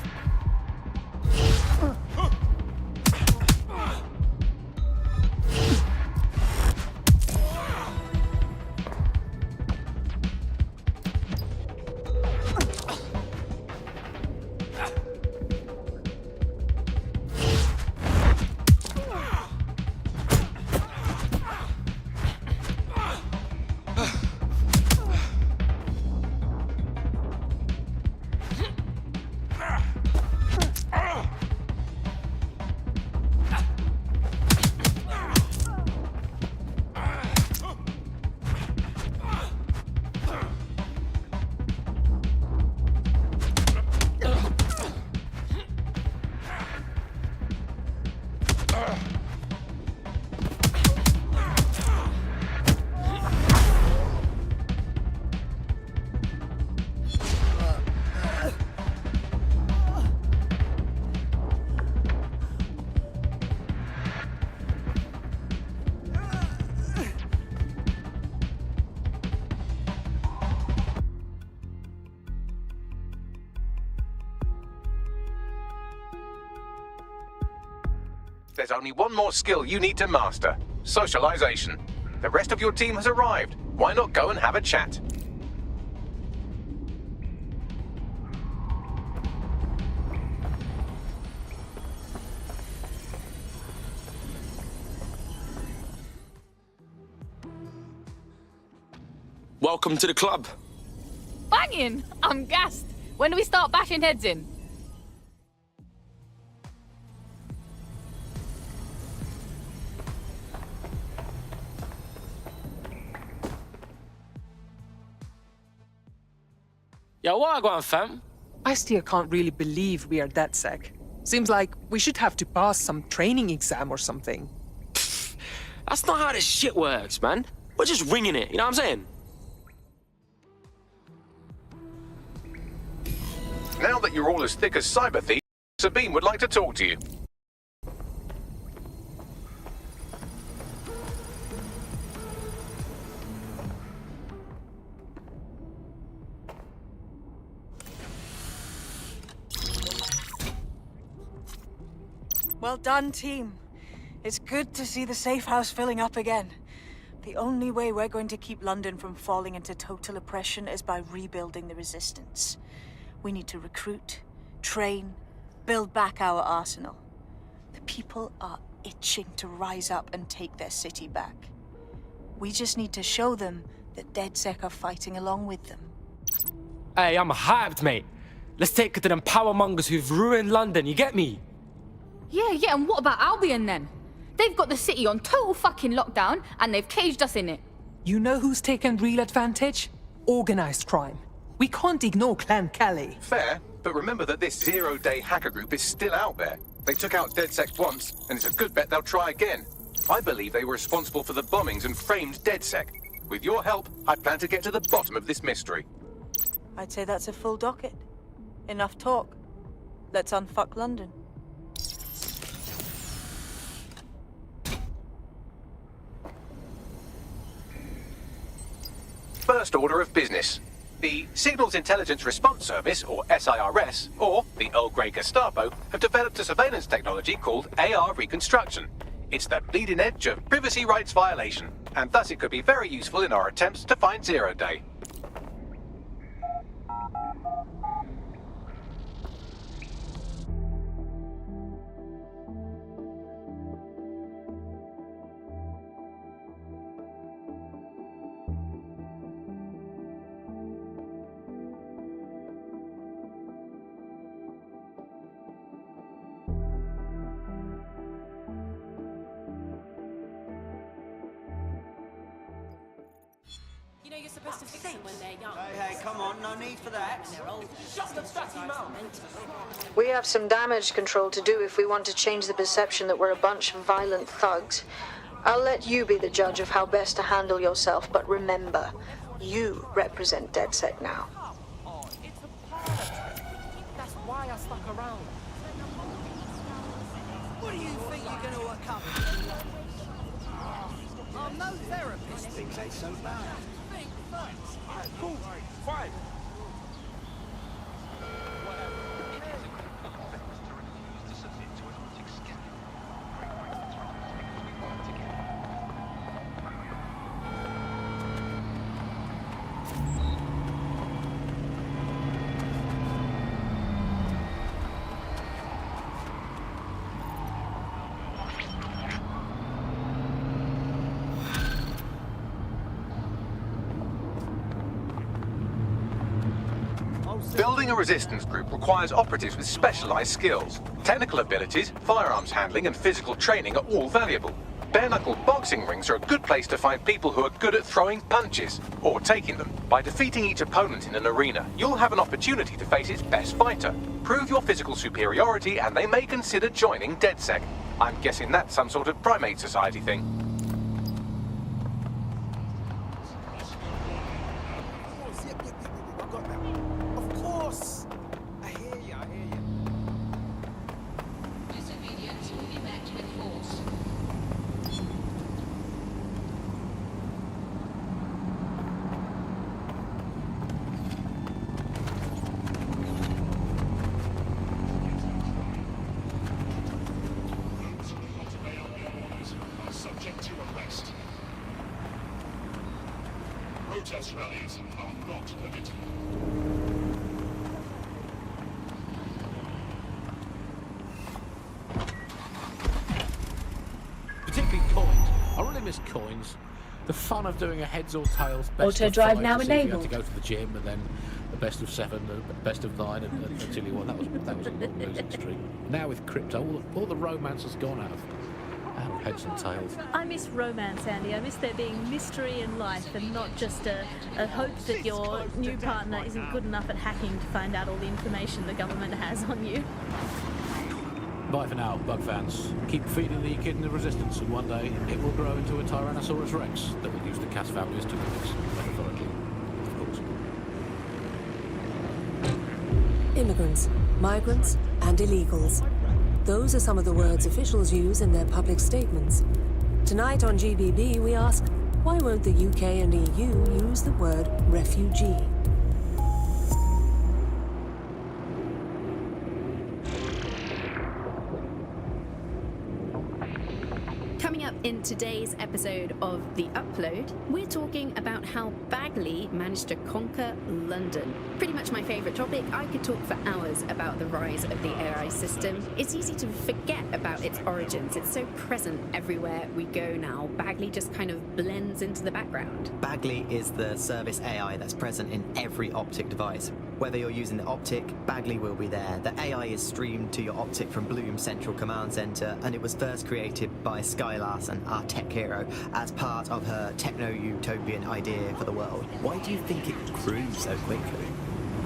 Speaker 1: There's only one more skill you need to master. Socialization. The rest of your team has arrived. Why not go and have a chat?
Speaker 16: Welcome to the club.
Speaker 20: Banging! I'm gassed. When do we start bashing heads in?
Speaker 16: Yo, what I got, fam?
Speaker 21: I still can't really believe we are DedSec. Seems like we should have to pass some training exam or something.
Speaker 16: That's not how this shit works, man. We're just winging it, you know what I'm saying?
Speaker 1: Now that you're all as thick as cyber thieves, Sabine would like to talk to you.
Speaker 4: Well done, team. It's good to see the safe house filling up again. The only way we're going to keep London from falling into total oppression is by rebuilding the resistance. We need to recruit, train, build back our arsenal. The people are itching to rise up and take their city back. We just need to show them that DedSec are fighting along with them.
Speaker 22: Hey, I'm hyped, mate. Let's take it to them powermongers who've ruined London, you get me?
Speaker 20: Yeah, and what about Albion then? They've got the city on total fucking lockdown and they've caged us in it.
Speaker 21: You know who's taken real advantage? Organized crime. We can't ignore Clan Calais.
Speaker 1: Fair, but remember that this zero-day hacker group is still out there. They took out DedSec once, and it's a good bet they'll try again. I believe they were responsible for the bombings and framed DedSec. With your help, I plan to get to the bottom of this mystery.
Speaker 4: I'd say that's a full docket. Enough talk. Let's unfuck London.
Speaker 1: First order of business. The Signals Intelligence Response Service, or SIRS, or the Earl Grey Gestapo, have developed a surveillance technology called AR Reconstruction. It's the bleeding edge of privacy rights violation, and thus it could be very useful in our attempts to find Zero Day.
Speaker 5: You know you're supposed to fix them when they're young.
Speaker 9: Hey, come on, no need for that.
Speaker 5: They're old.
Speaker 9: Shut the stratty mouth.
Speaker 3: We have some damage control to do if we want to change the perception that we're a bunch of violent thugs. I'll let you be the judge of how best to handle yourself, but remember, you represent DedSec now.
Speaker 16: That's why I stuck around.
Speaker 9: What do you think you're going to accomplish? I'm no therapist. Things ain't so bad.
Speaker 16: Cool, fine.
Speaker 1: Building a resistance group requires operatives with specialized skills. Technical abilities, firearms handling, and physical training are all valuable. Bare-knuckle boxing rings are a good place to find people who are good at throwing punches, or taking them. By defeating each opponent in an arena, you'll have an opportunity to face its best fighter. Prove your physical superiority, and they may consider joining DedSec. I'm guessing that's some sort of primate society thing.
Speaker 10: Protest rallies are not permitted.
Speaker 17: Particularly coins. I really miss coins. The fun of doing a heads or tails best
Speaker 23: Auto
Speaker 17: of
Speaker 23: drive
Speaker 17: five
Speaker 23: now
Speaker 17: to see if you had
Speaker 23: enabled.
Speaker 17: to go to the gym and then the best of 7, the best of 9 until you won. That was a long losing streak. Now with crypto, all the romance has gone out of heads and tails.
Speaker 18: I miss romance, Andy. I miss there being mystery in life and not just a hope that your new partner isn't good enough at hacking to find out all the information the government has on you.
Speaker 17: Bye for now, bug fans. Keep feeding the kid in the resistance, and one day it will grow into a Tyrannosaurus Rex that will use the Cass family as toothpicks, metaphorically, of course.
Speaker 24: Immigrants, migrants, and illegals. Those are some of the words officials use in their public statements. Tonight on GBB, we ask, why won't the UK and EU use the word refugee?
Speaker 25: Coming up in today's episode of The Upload, we're talking about how Bagley managed to conquer London. Pretty much my favourite topic. I could talk for hours about the rise of the AI system. It's easy to forget about its origins. It's so present everywhere we go now. Bagley just kind of blends into the background.
Speaker 26: Bagley is the service AI that's present in every Optic device. Whether you're using the Optic, Bagley will be there. The AI is streamed to your Optic from Bloom Central Command Center, and it was first created by Sky Larson, our tech hero, as part of her techno-utopian idea for the world. Why do you think it grew so quickly?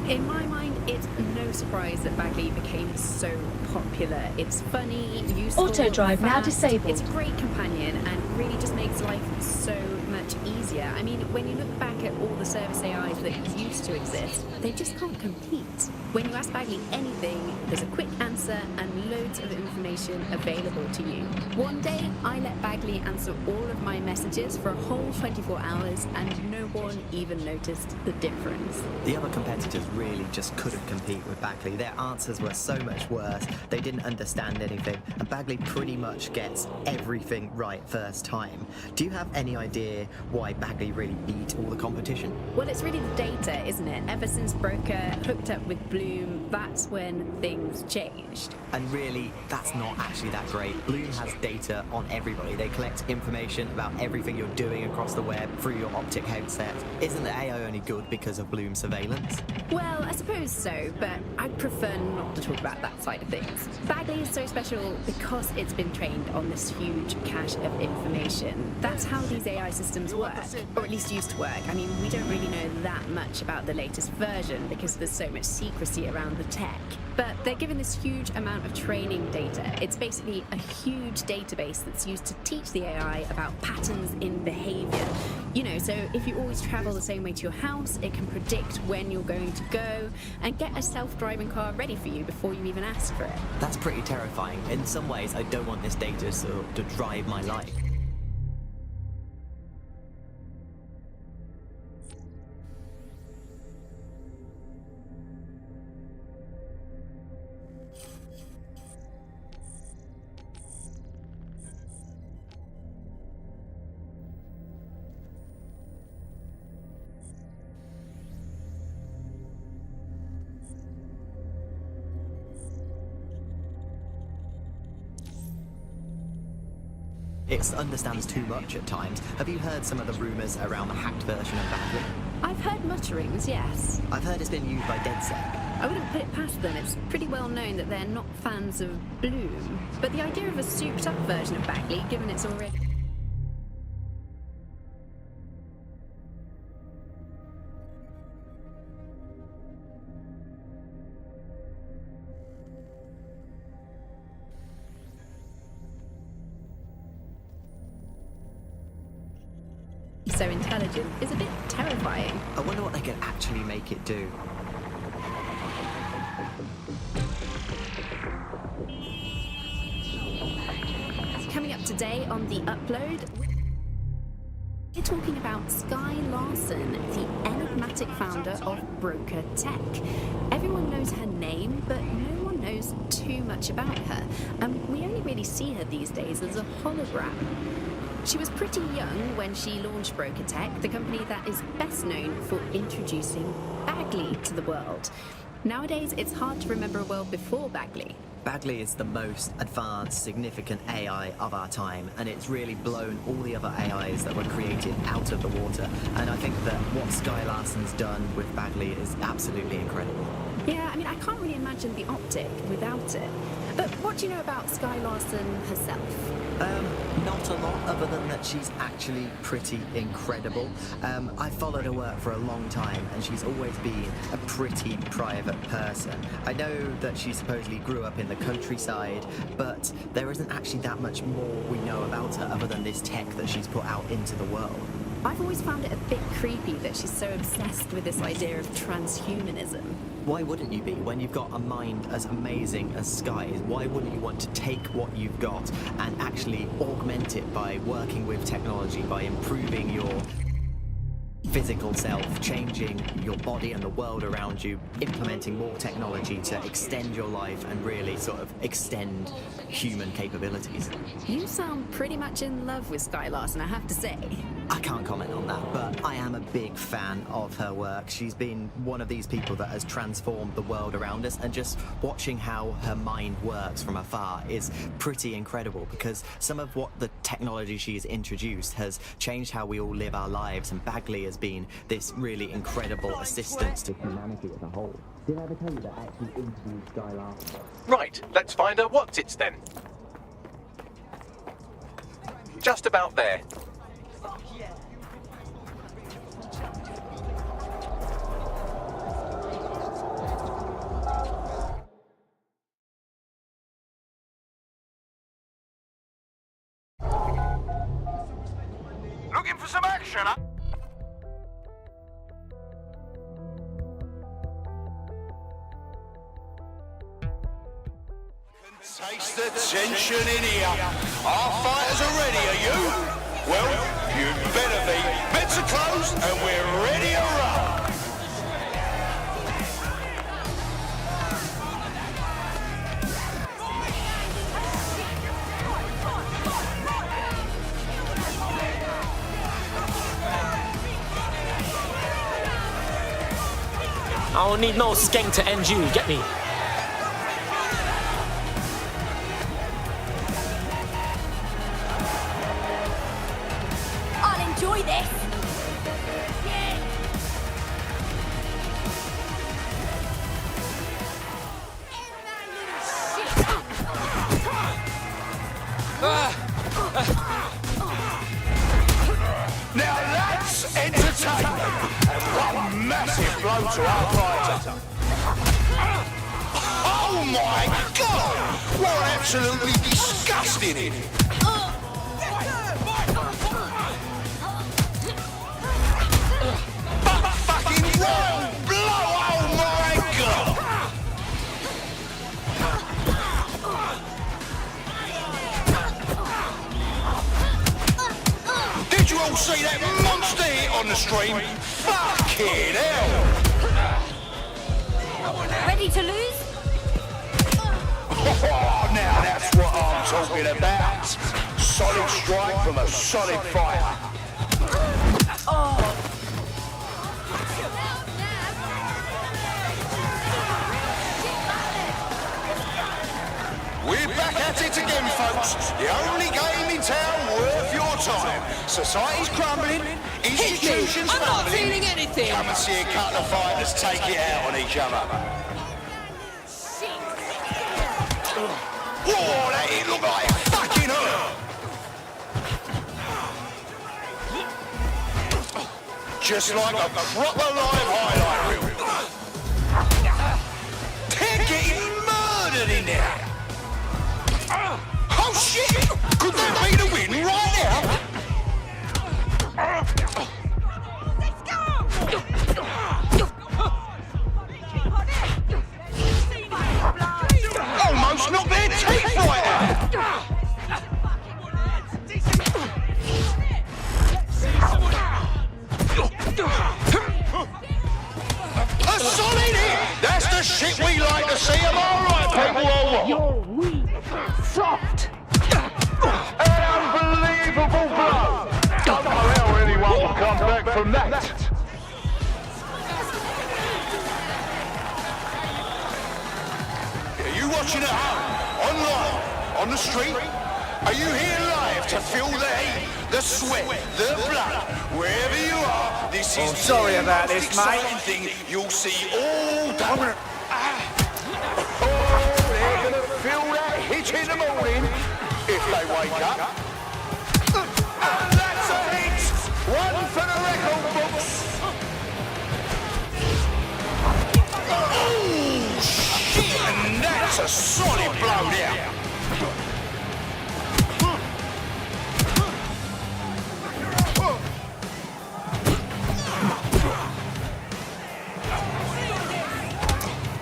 Speaker 25: In my mind, it's no surprise that Bagley became so popular. It's funny, useful,
Speaker 23: Auto drive now
Speaker 25: fast.
Speaker 23: disabled.
Speaker 25: It's a great companion and really just makes life so much easier. I mean, when you look back at all the service AIs that used to exist, they just can't compete. When you ask Bagley anything, there's a quick answer and loads of information available to you. One day, I let Bagley answer all of my messages for a whole 24 hours, and no one even noticed the difference.
Speaker 26: The other competitors really just couldn't compete with Bagley. Their answers were so much worse. They didn't understand anything, and Bagley pretty much gets everything right first time. Do you have any idea why Bagley really beat all the competition?
Speaker 25: Well, it's really the data, isn't it? Ever since Broker hooked up with Bloom, that's when things changed.
Speaker 26: And really, that's not actually that great. Bloom has data on everybody. They collect information about everything you're doing across the web through your optic headset. Isn't the AI only good because of Bloom surveillance?
Speaker 25: Well, I suppose so, but I'd prefer not to talk about that side of things. Bagley is so special because it's been trained on this huge cache of information. That's how these AI systems work, or at least used to work. I mean, we don't really know that much about the latest version because there's so much secrecy around the tech. But they're given this huge amount of training data. It's basically a huge database that's used to teach the AI about patterns in behavior. You know, so if you always travel the same way to your house, it can predict when you're going to go and get a self-driving car ready for you before you even ask for it.
Speaker 26: That's pretty terrifying. In some ways, I don't want this data to drive my life. It understands too much at times. Have you heard some of the rumours around the hacked version of Bagley?
Speaker 25: I've heard mutterings, yes.
Speaker 26: I've heard it's been used by DedSec.
Speaker 25: I wouldn't put it past them. It's pretty well known that they're not fans of Bloom. But the idea of a souped-up version of Bagley, given it's already... so intelligent is a bit terrifying.
Speaker 26: I wonder what they could actually make it do.
Speaker 25: Coming up today on The Upload, we're talking about Sky Larson, the enigmatic founder of Broker Tech. Everyone knows her name, but no one knows too much about her, and we only really see her these days as a hologram. She was pretty young when she launched Broker Tech, the company that is best known for introducing Bagley to the world. Nowadays, it's hard to remember a world before Bagley.
Speaker 26: Bagley is the most advanced, significant AI of our time, and it's really blown all the other AIs that were created out of the water. And I think that what Sky Larson's done with Bagley is absolutely incredible.
Speaker 25: Yeah, I mean, I can't really imagine the optic without it. But what do you know about Sky Larson herself?
Speaker 26: Not a lot, other than that she's actually pretty incredible. I've followed her work for a long time, and she's always been a pretty private person. I know that she supposedly grew up in the countryside, but there isn't actually that much more we know about her other than this tech that she's put out into the world.
Speaker 25: I've always found it a bit creepy that she's so obsessed with this idea of transhumanism.
Speaker 26: Why wouldn't you be? When you've got a mind as amazing as Sky's, why wouldn't you want to take what you've got and actually augment it by working with technology, by improving your physical self, changing your body and the world around you, implementing more technology to extend your life and really sort of extend human capabilities?
Speaker 25: You sound pretty much in love with Sky Larson, I have to say.
Speaker 26: I can't comment on that, but I am a big fan of her work. She's been one of these people that has transformed the world around us, and just watching how her mind works from afar is pretty incredible, because some of what the technology she's introduced has changed how we all live our lives, and Bagley has been this really incredible assistance to humanity as a whole. Did I ever tell you that I actually interviewed Sky Larson?
Speaker 1: Right, let's find out what's it's then. Just about there.
Speaker 13: Looking for some action, huh?
Speaker 2: Taste the tension in here. Our fighters are ready, are you? Well, you'd better be. Bets are closed and we're ready to roll.
Speaker 22: I don't need no skank to end you, get me?
Speaker 18: I'll enjoy this.
Speaker 2: Now that's entertainment. And what a massive blow to our fighter. Oh my God! What absolutely disgusting it is. But fucking royal blow! Oh my God! Did you all see that monster hit on the stream? Fucking hell!
Speaker 18: Ready to lose?
Speaker 2: Oh, now that's what I'm talking about. Solid strike from a solid fighter. We're back at it again, folks. The only game in town worth your time. Society's crumbling, institutions
Speaker 21: I'm not
Speaker 2: fumbling.
Speaker 21: feeling anything.
Speaker 2: Come and see a couple of fighters take it out on each other. Whoa, that hit looked like it fucking hurt. Just like a proper live highlight reel. They're getting murdered in there. Oh shit! Could that be the win right now? Almost knocked their teeth right out. A solid hit! That's the shit we like to see. Am I right, people? Or what?
Speaker 16: You're weak, soft.
Speaker 2: An unbelievable blow! Don't know how anyone will come back from that. Are you watching at home, online, on the street? Are you here live to feel the heat, the sweat, the blood? Wherever you are, this is
Speaker 9: sorry
Speaker 2: the
Speaker 9: about
Speaker 2: most
Speaker 9: this,
Speaker 2: exciting
Speaker 9: mate.
Speaker 2: thing you'll see all day. Oh, they're gonna feel that hit in the morning if they wake up. And that's a hit! One for the record books. Oh, shit! And that's a solid blow down.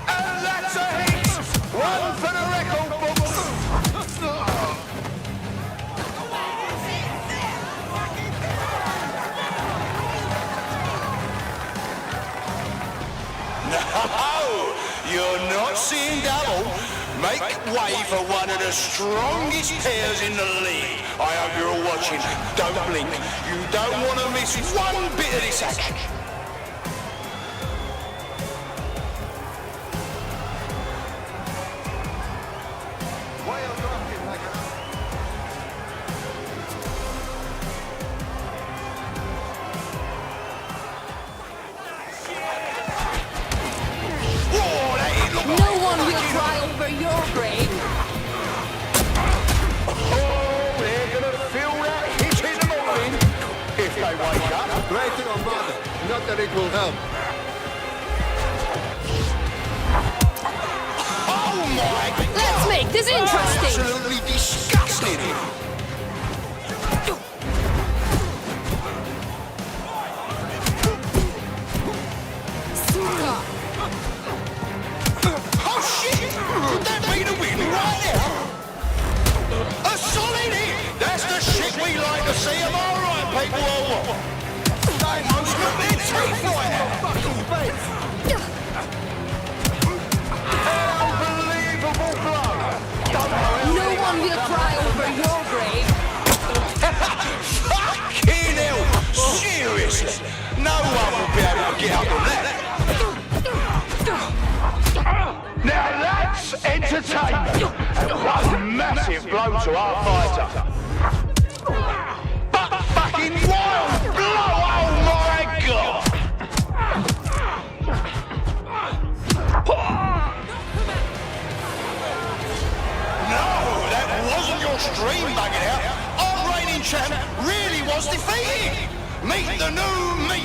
Speaker 2: And that's a hit! One for the record books. No, you're not seeing double. Make way for one of the strongest pairs in the league. I hope you're all watching. Don't blink. You don't want to miss one bit of this action.
Speaker 18: No one will cry over your grave.
Speaker 2: Oh, they're gonna feel that hit in the morning if they wake up.
Speaker 13: Great or mother, not that it will help.
Speaker 2: Oh my God!
Speaker 18: Let's make this interesting.
Speaker 2: Absolutely disgusting. Oh shit! Could that be the win right now? They most look their teeth right out. Fucking face. Unbelievable blow.
Speaker 8: No one will cry over your grave.
Speaker 2: Fucking hell. Seriously. No one will be able to get up on that. Now that's entertainment. One massive blow to our fighter. But fucking wild blow, oh my god! No, that wasn't your stream bugging out. Our reigning champ really was defeated. Meet the new me.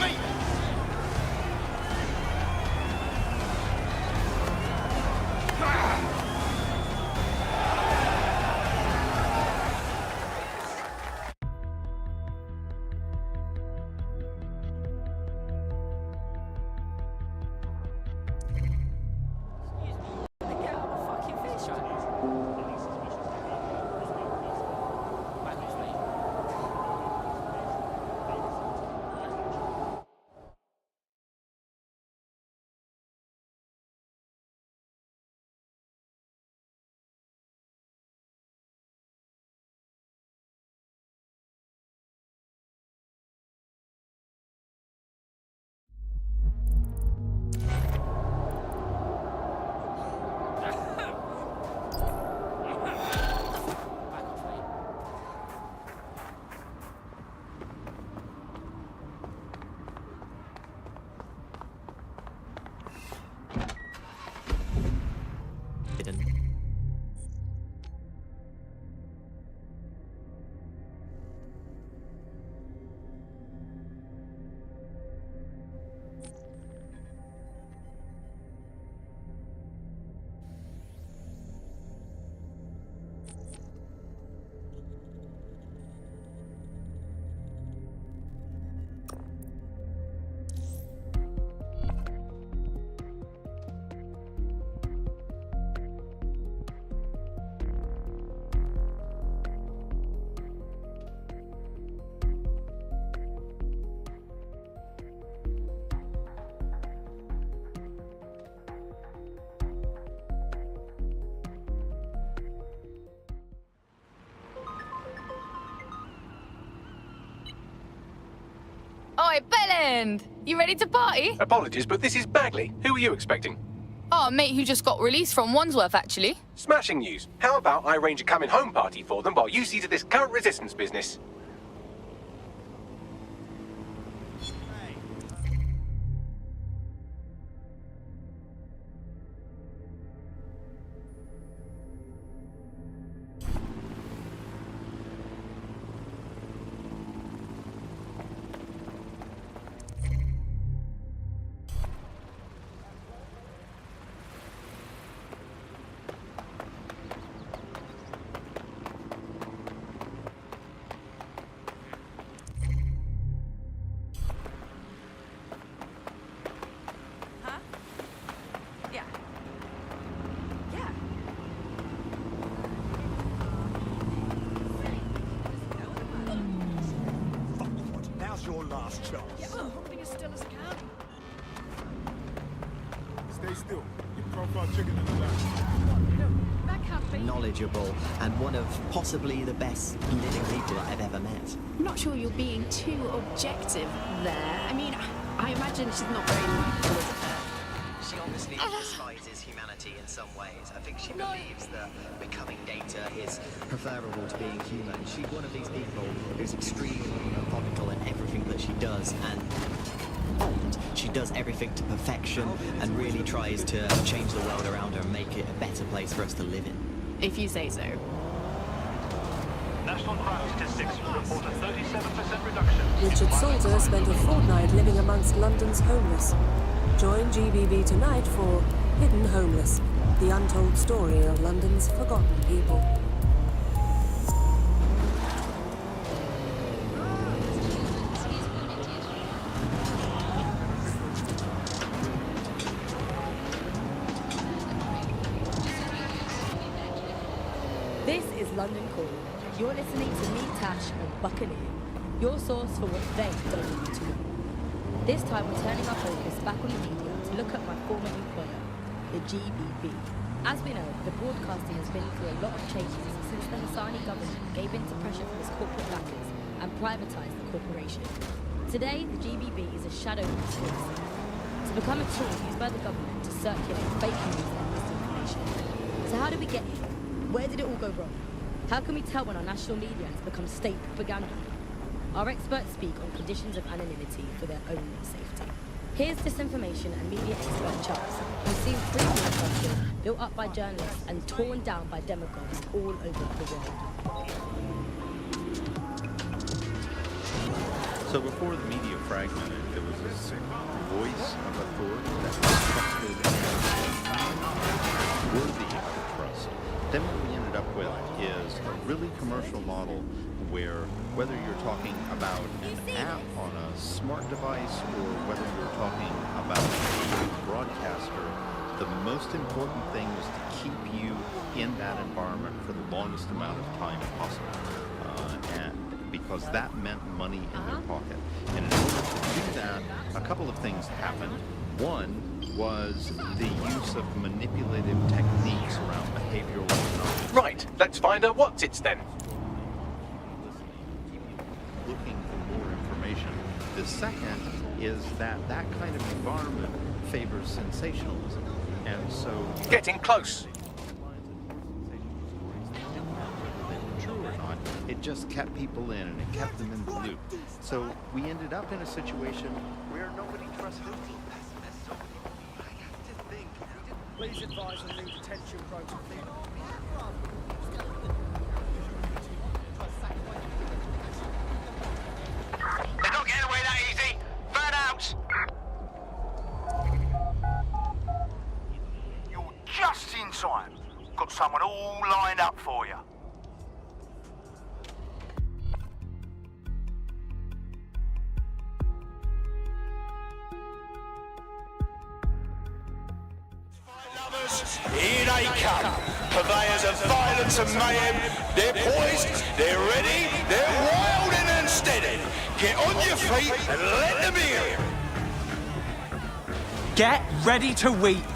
Speaker 20: Oi, Bellend! You ready to party?
Speaker 1: Apologies, but this is Bagley. Who are you expecting?
Speaker 20: Oh, a mate who just got released from Wandsworth, actually.
Speaker 1: Smashing news. How about I arrange a coming home party for them while you see to this current resistance business?
Speaker 13: Now's your last chance.
Speaker 9: Yeah, I'm holding as still as I can.
Speaker 13: Stay still. Your profile chicken in the lab.
Speaker 9: That can't be.
Speaker 26: Knowledgeable, and one of possibly the best living people that I've ever met.
Speaker 25: I'm not sure you're being too objective there. I mean, I imagine she's not very likable, is it?
Speaker 26: She obviously despises humanity in some ways. I think she believes that becoming data is preferable to being human. She's one of these people who's extremely methodical in everything that she does, and she does everything to perfection and really tries to change the world around her and make it a better place for us to live in.
Speaker 25: If you say so.
Speaker 6: National crime statistics report a 37% reduction.
Speaker 24: Richard Salter spent a fortnight living amongst London's homeless. Join GBB tonight for Hidden Homeless, the untold story of London's forgotten people.
Speaker 18: This is London Calling. You're listening to me, Tash, and Buccaneer.
Speaker 7: Your source for what they don't want you to know. This time we're turning our focus back on the media to look at my former employer, the GBB. As we know, the broadcasting has been through a lot of changes since the Hassani government gave in to pressure from its corporate backers and privatised the corporation. Today, the GBB is a shadow conspiracy to become a tool used by the government to circulate fake news and misinformation. So how did we get here? Where did it all go wrong? How can we tell when our national media has become state propaganda? Our experts speak on conditions of anonymity for their own safety. Here's disinformation and media expert Charles, who's seen free broadcasting built up by journalists and torn down by demagogues all over the world.
Speaker 11: So before the media fragmented, there was this voice of authority that was trusted and worthy of trust. Then what we ended up with is a really commercial model where whether you're talking about an app on a smart device or whether you're talking about a broadcaster, the most important thing was to keep you in that environment for the longest amount of time possible. And because that meant money in their pocket. And in order to do that, a couple of things happened. One was the use of manipulative techniques around behavioral economics.
Speaker 1: Right, let's find out what's it then.
Speaker 11: Looking for more information. The second is that that kind of environment favors sensationalism. And so...
Speaker 1: Getting close.
Speaker 11: True or not, it just kept people in and it kept them in the loop. So we ended up in a situation where nobody trusted people.
Speaker 13: Please advise on new detention protocol.
Speaker 2: They're not getting away that easy. Burn out. You're just in time. Got someone all lined up for you. In they come, purveyors of violence and mayhem. They're poised, they're ready, they're wild and unsteady. Get on your feet and let them hear.
Speaker 22: Get ready to weep.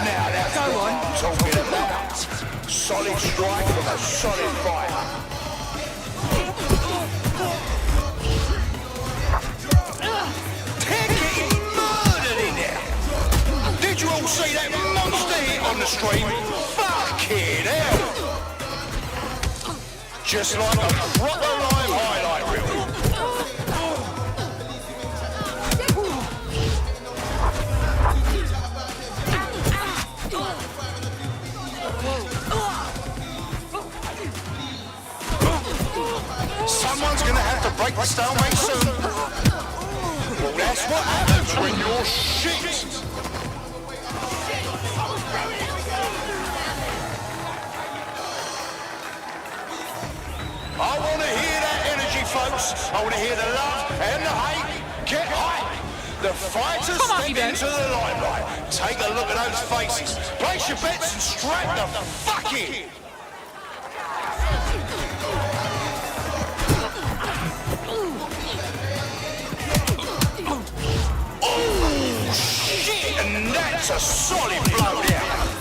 Speaker 2: Now that's what I'm talking about. Solid strike from a solid fighter. Did you all see that monster hit on the stream? Fucking hell! Just like a proper live highlight reel. Someone's gonna have to break the stalemate soon. Well, that's what happens when you're shit. I want to hear that energy, folks. I want to hear the love and the hate. Get hype. The fighters step into the limelight. Take a look at those faces. Place your bets and strap the fuck in. Oh, shit. And that's a solid blowdown.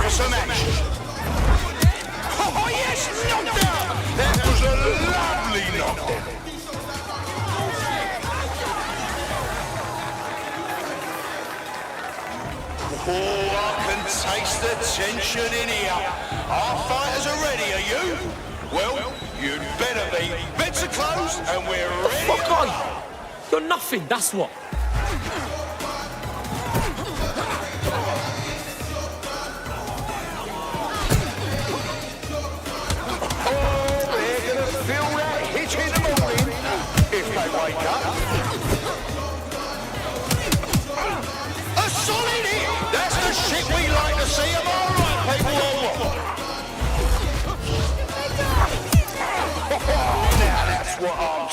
Speaker 2: Some action. Oh yes, knockdown! That was a lovely knockdown. Oh, I can taste the tension in here. Our fighters are ready, are you? Well, you'd better be. Bets are closed and we're ready.
Speaker 22: Fuck on! You're nothing, that's what.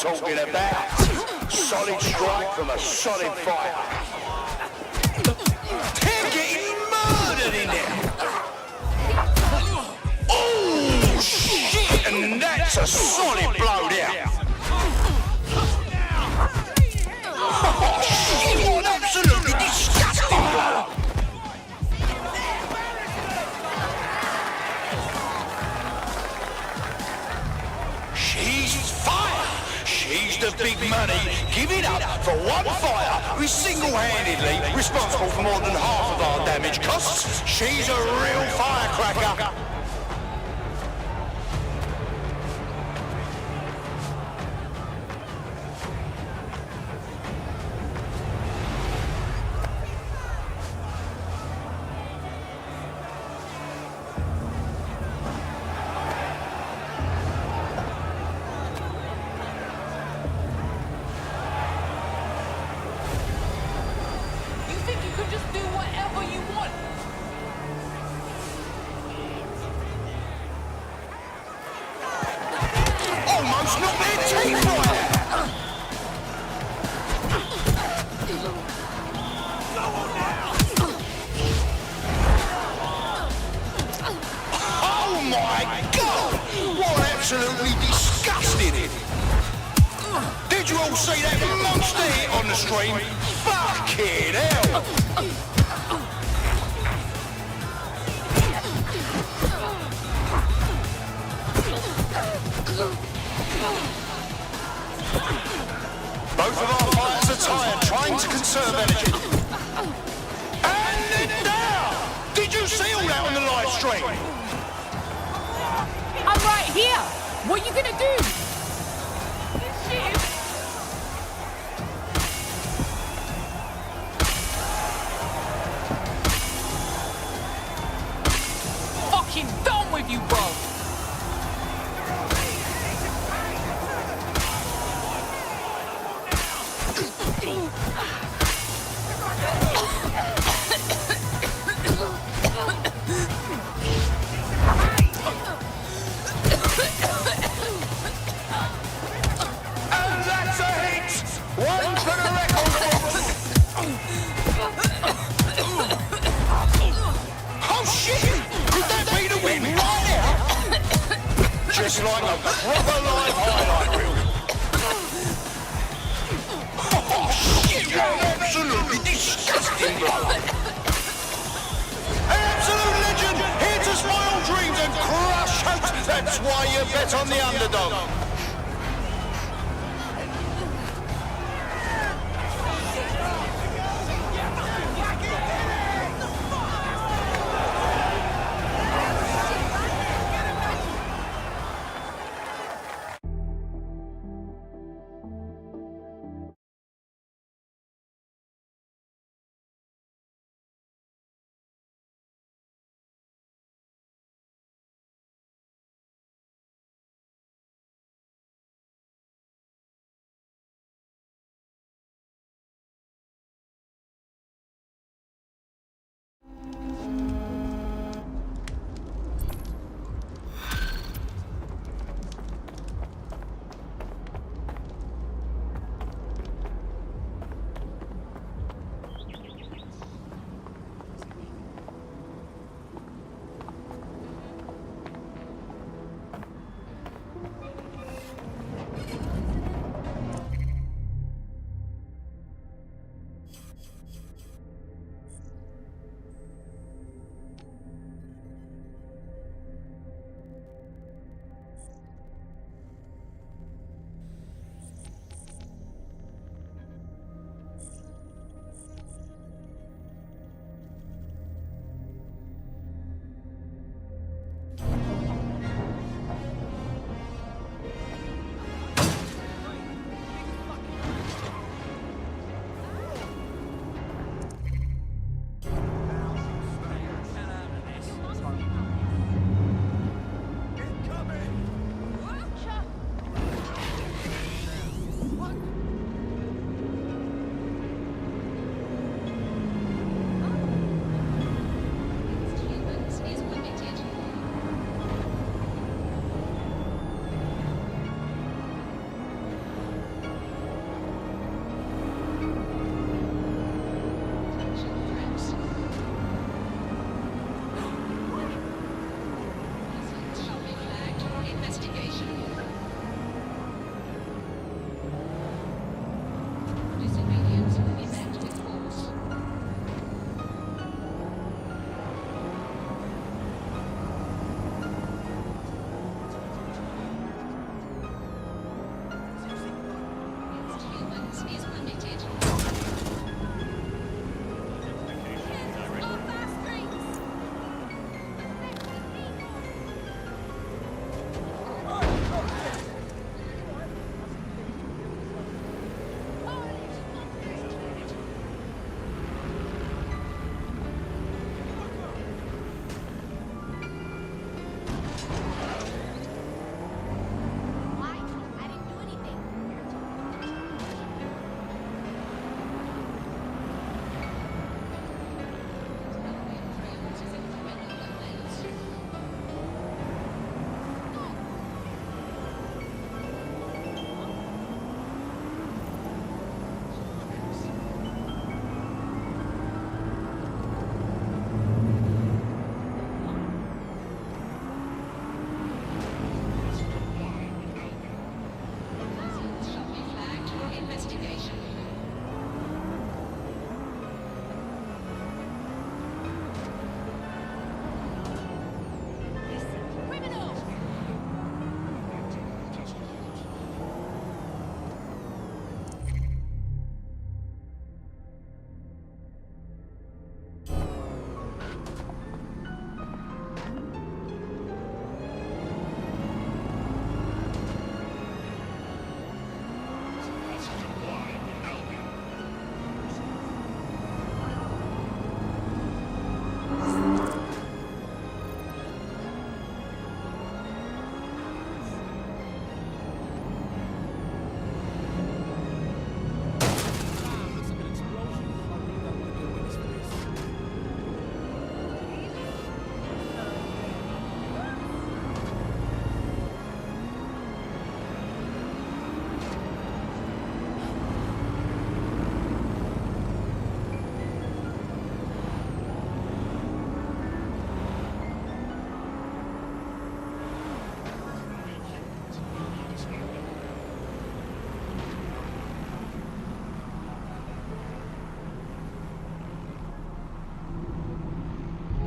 Speaker 2: talking about. Solid strike from a solid fighter. They're getting murdered in there. Oh, shit! And that's a solid blow there. Oh, shit! What an absolutely disgusting blow. She's fire! She's the big money. Give it up for one fighter who is single-handedly responsible for more than half of our damage costs. She's a real firecracker. Almost not their teeth right. Oh my God! What absolutely disgusting! Did you all see that monster hit on the stream? Fucking hell! Both of our fighters are tired, trying to conserve energy. And they're down! Did you see all that on the live stream?
Speaker 20: I'm right here! What are you gonna do? Fucking done with you, bro! Just like a proper live highlight reel. Oh shit, you're an absolutely disgusting blow. An absolute legend, here to spoil dreams and crush hopes. That's why you bet on the underdog.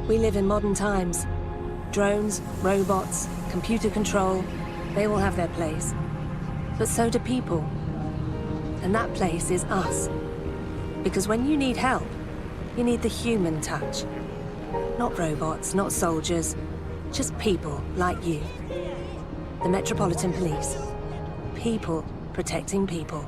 Speaker 24: We live in modern times. Drones, robots, computer control, they all have their place. But so do people. And that place is us. Because when you need help, you need the human touch. Not robots, not soldiers, just people like you. The Metropolitan Police. People protecting people.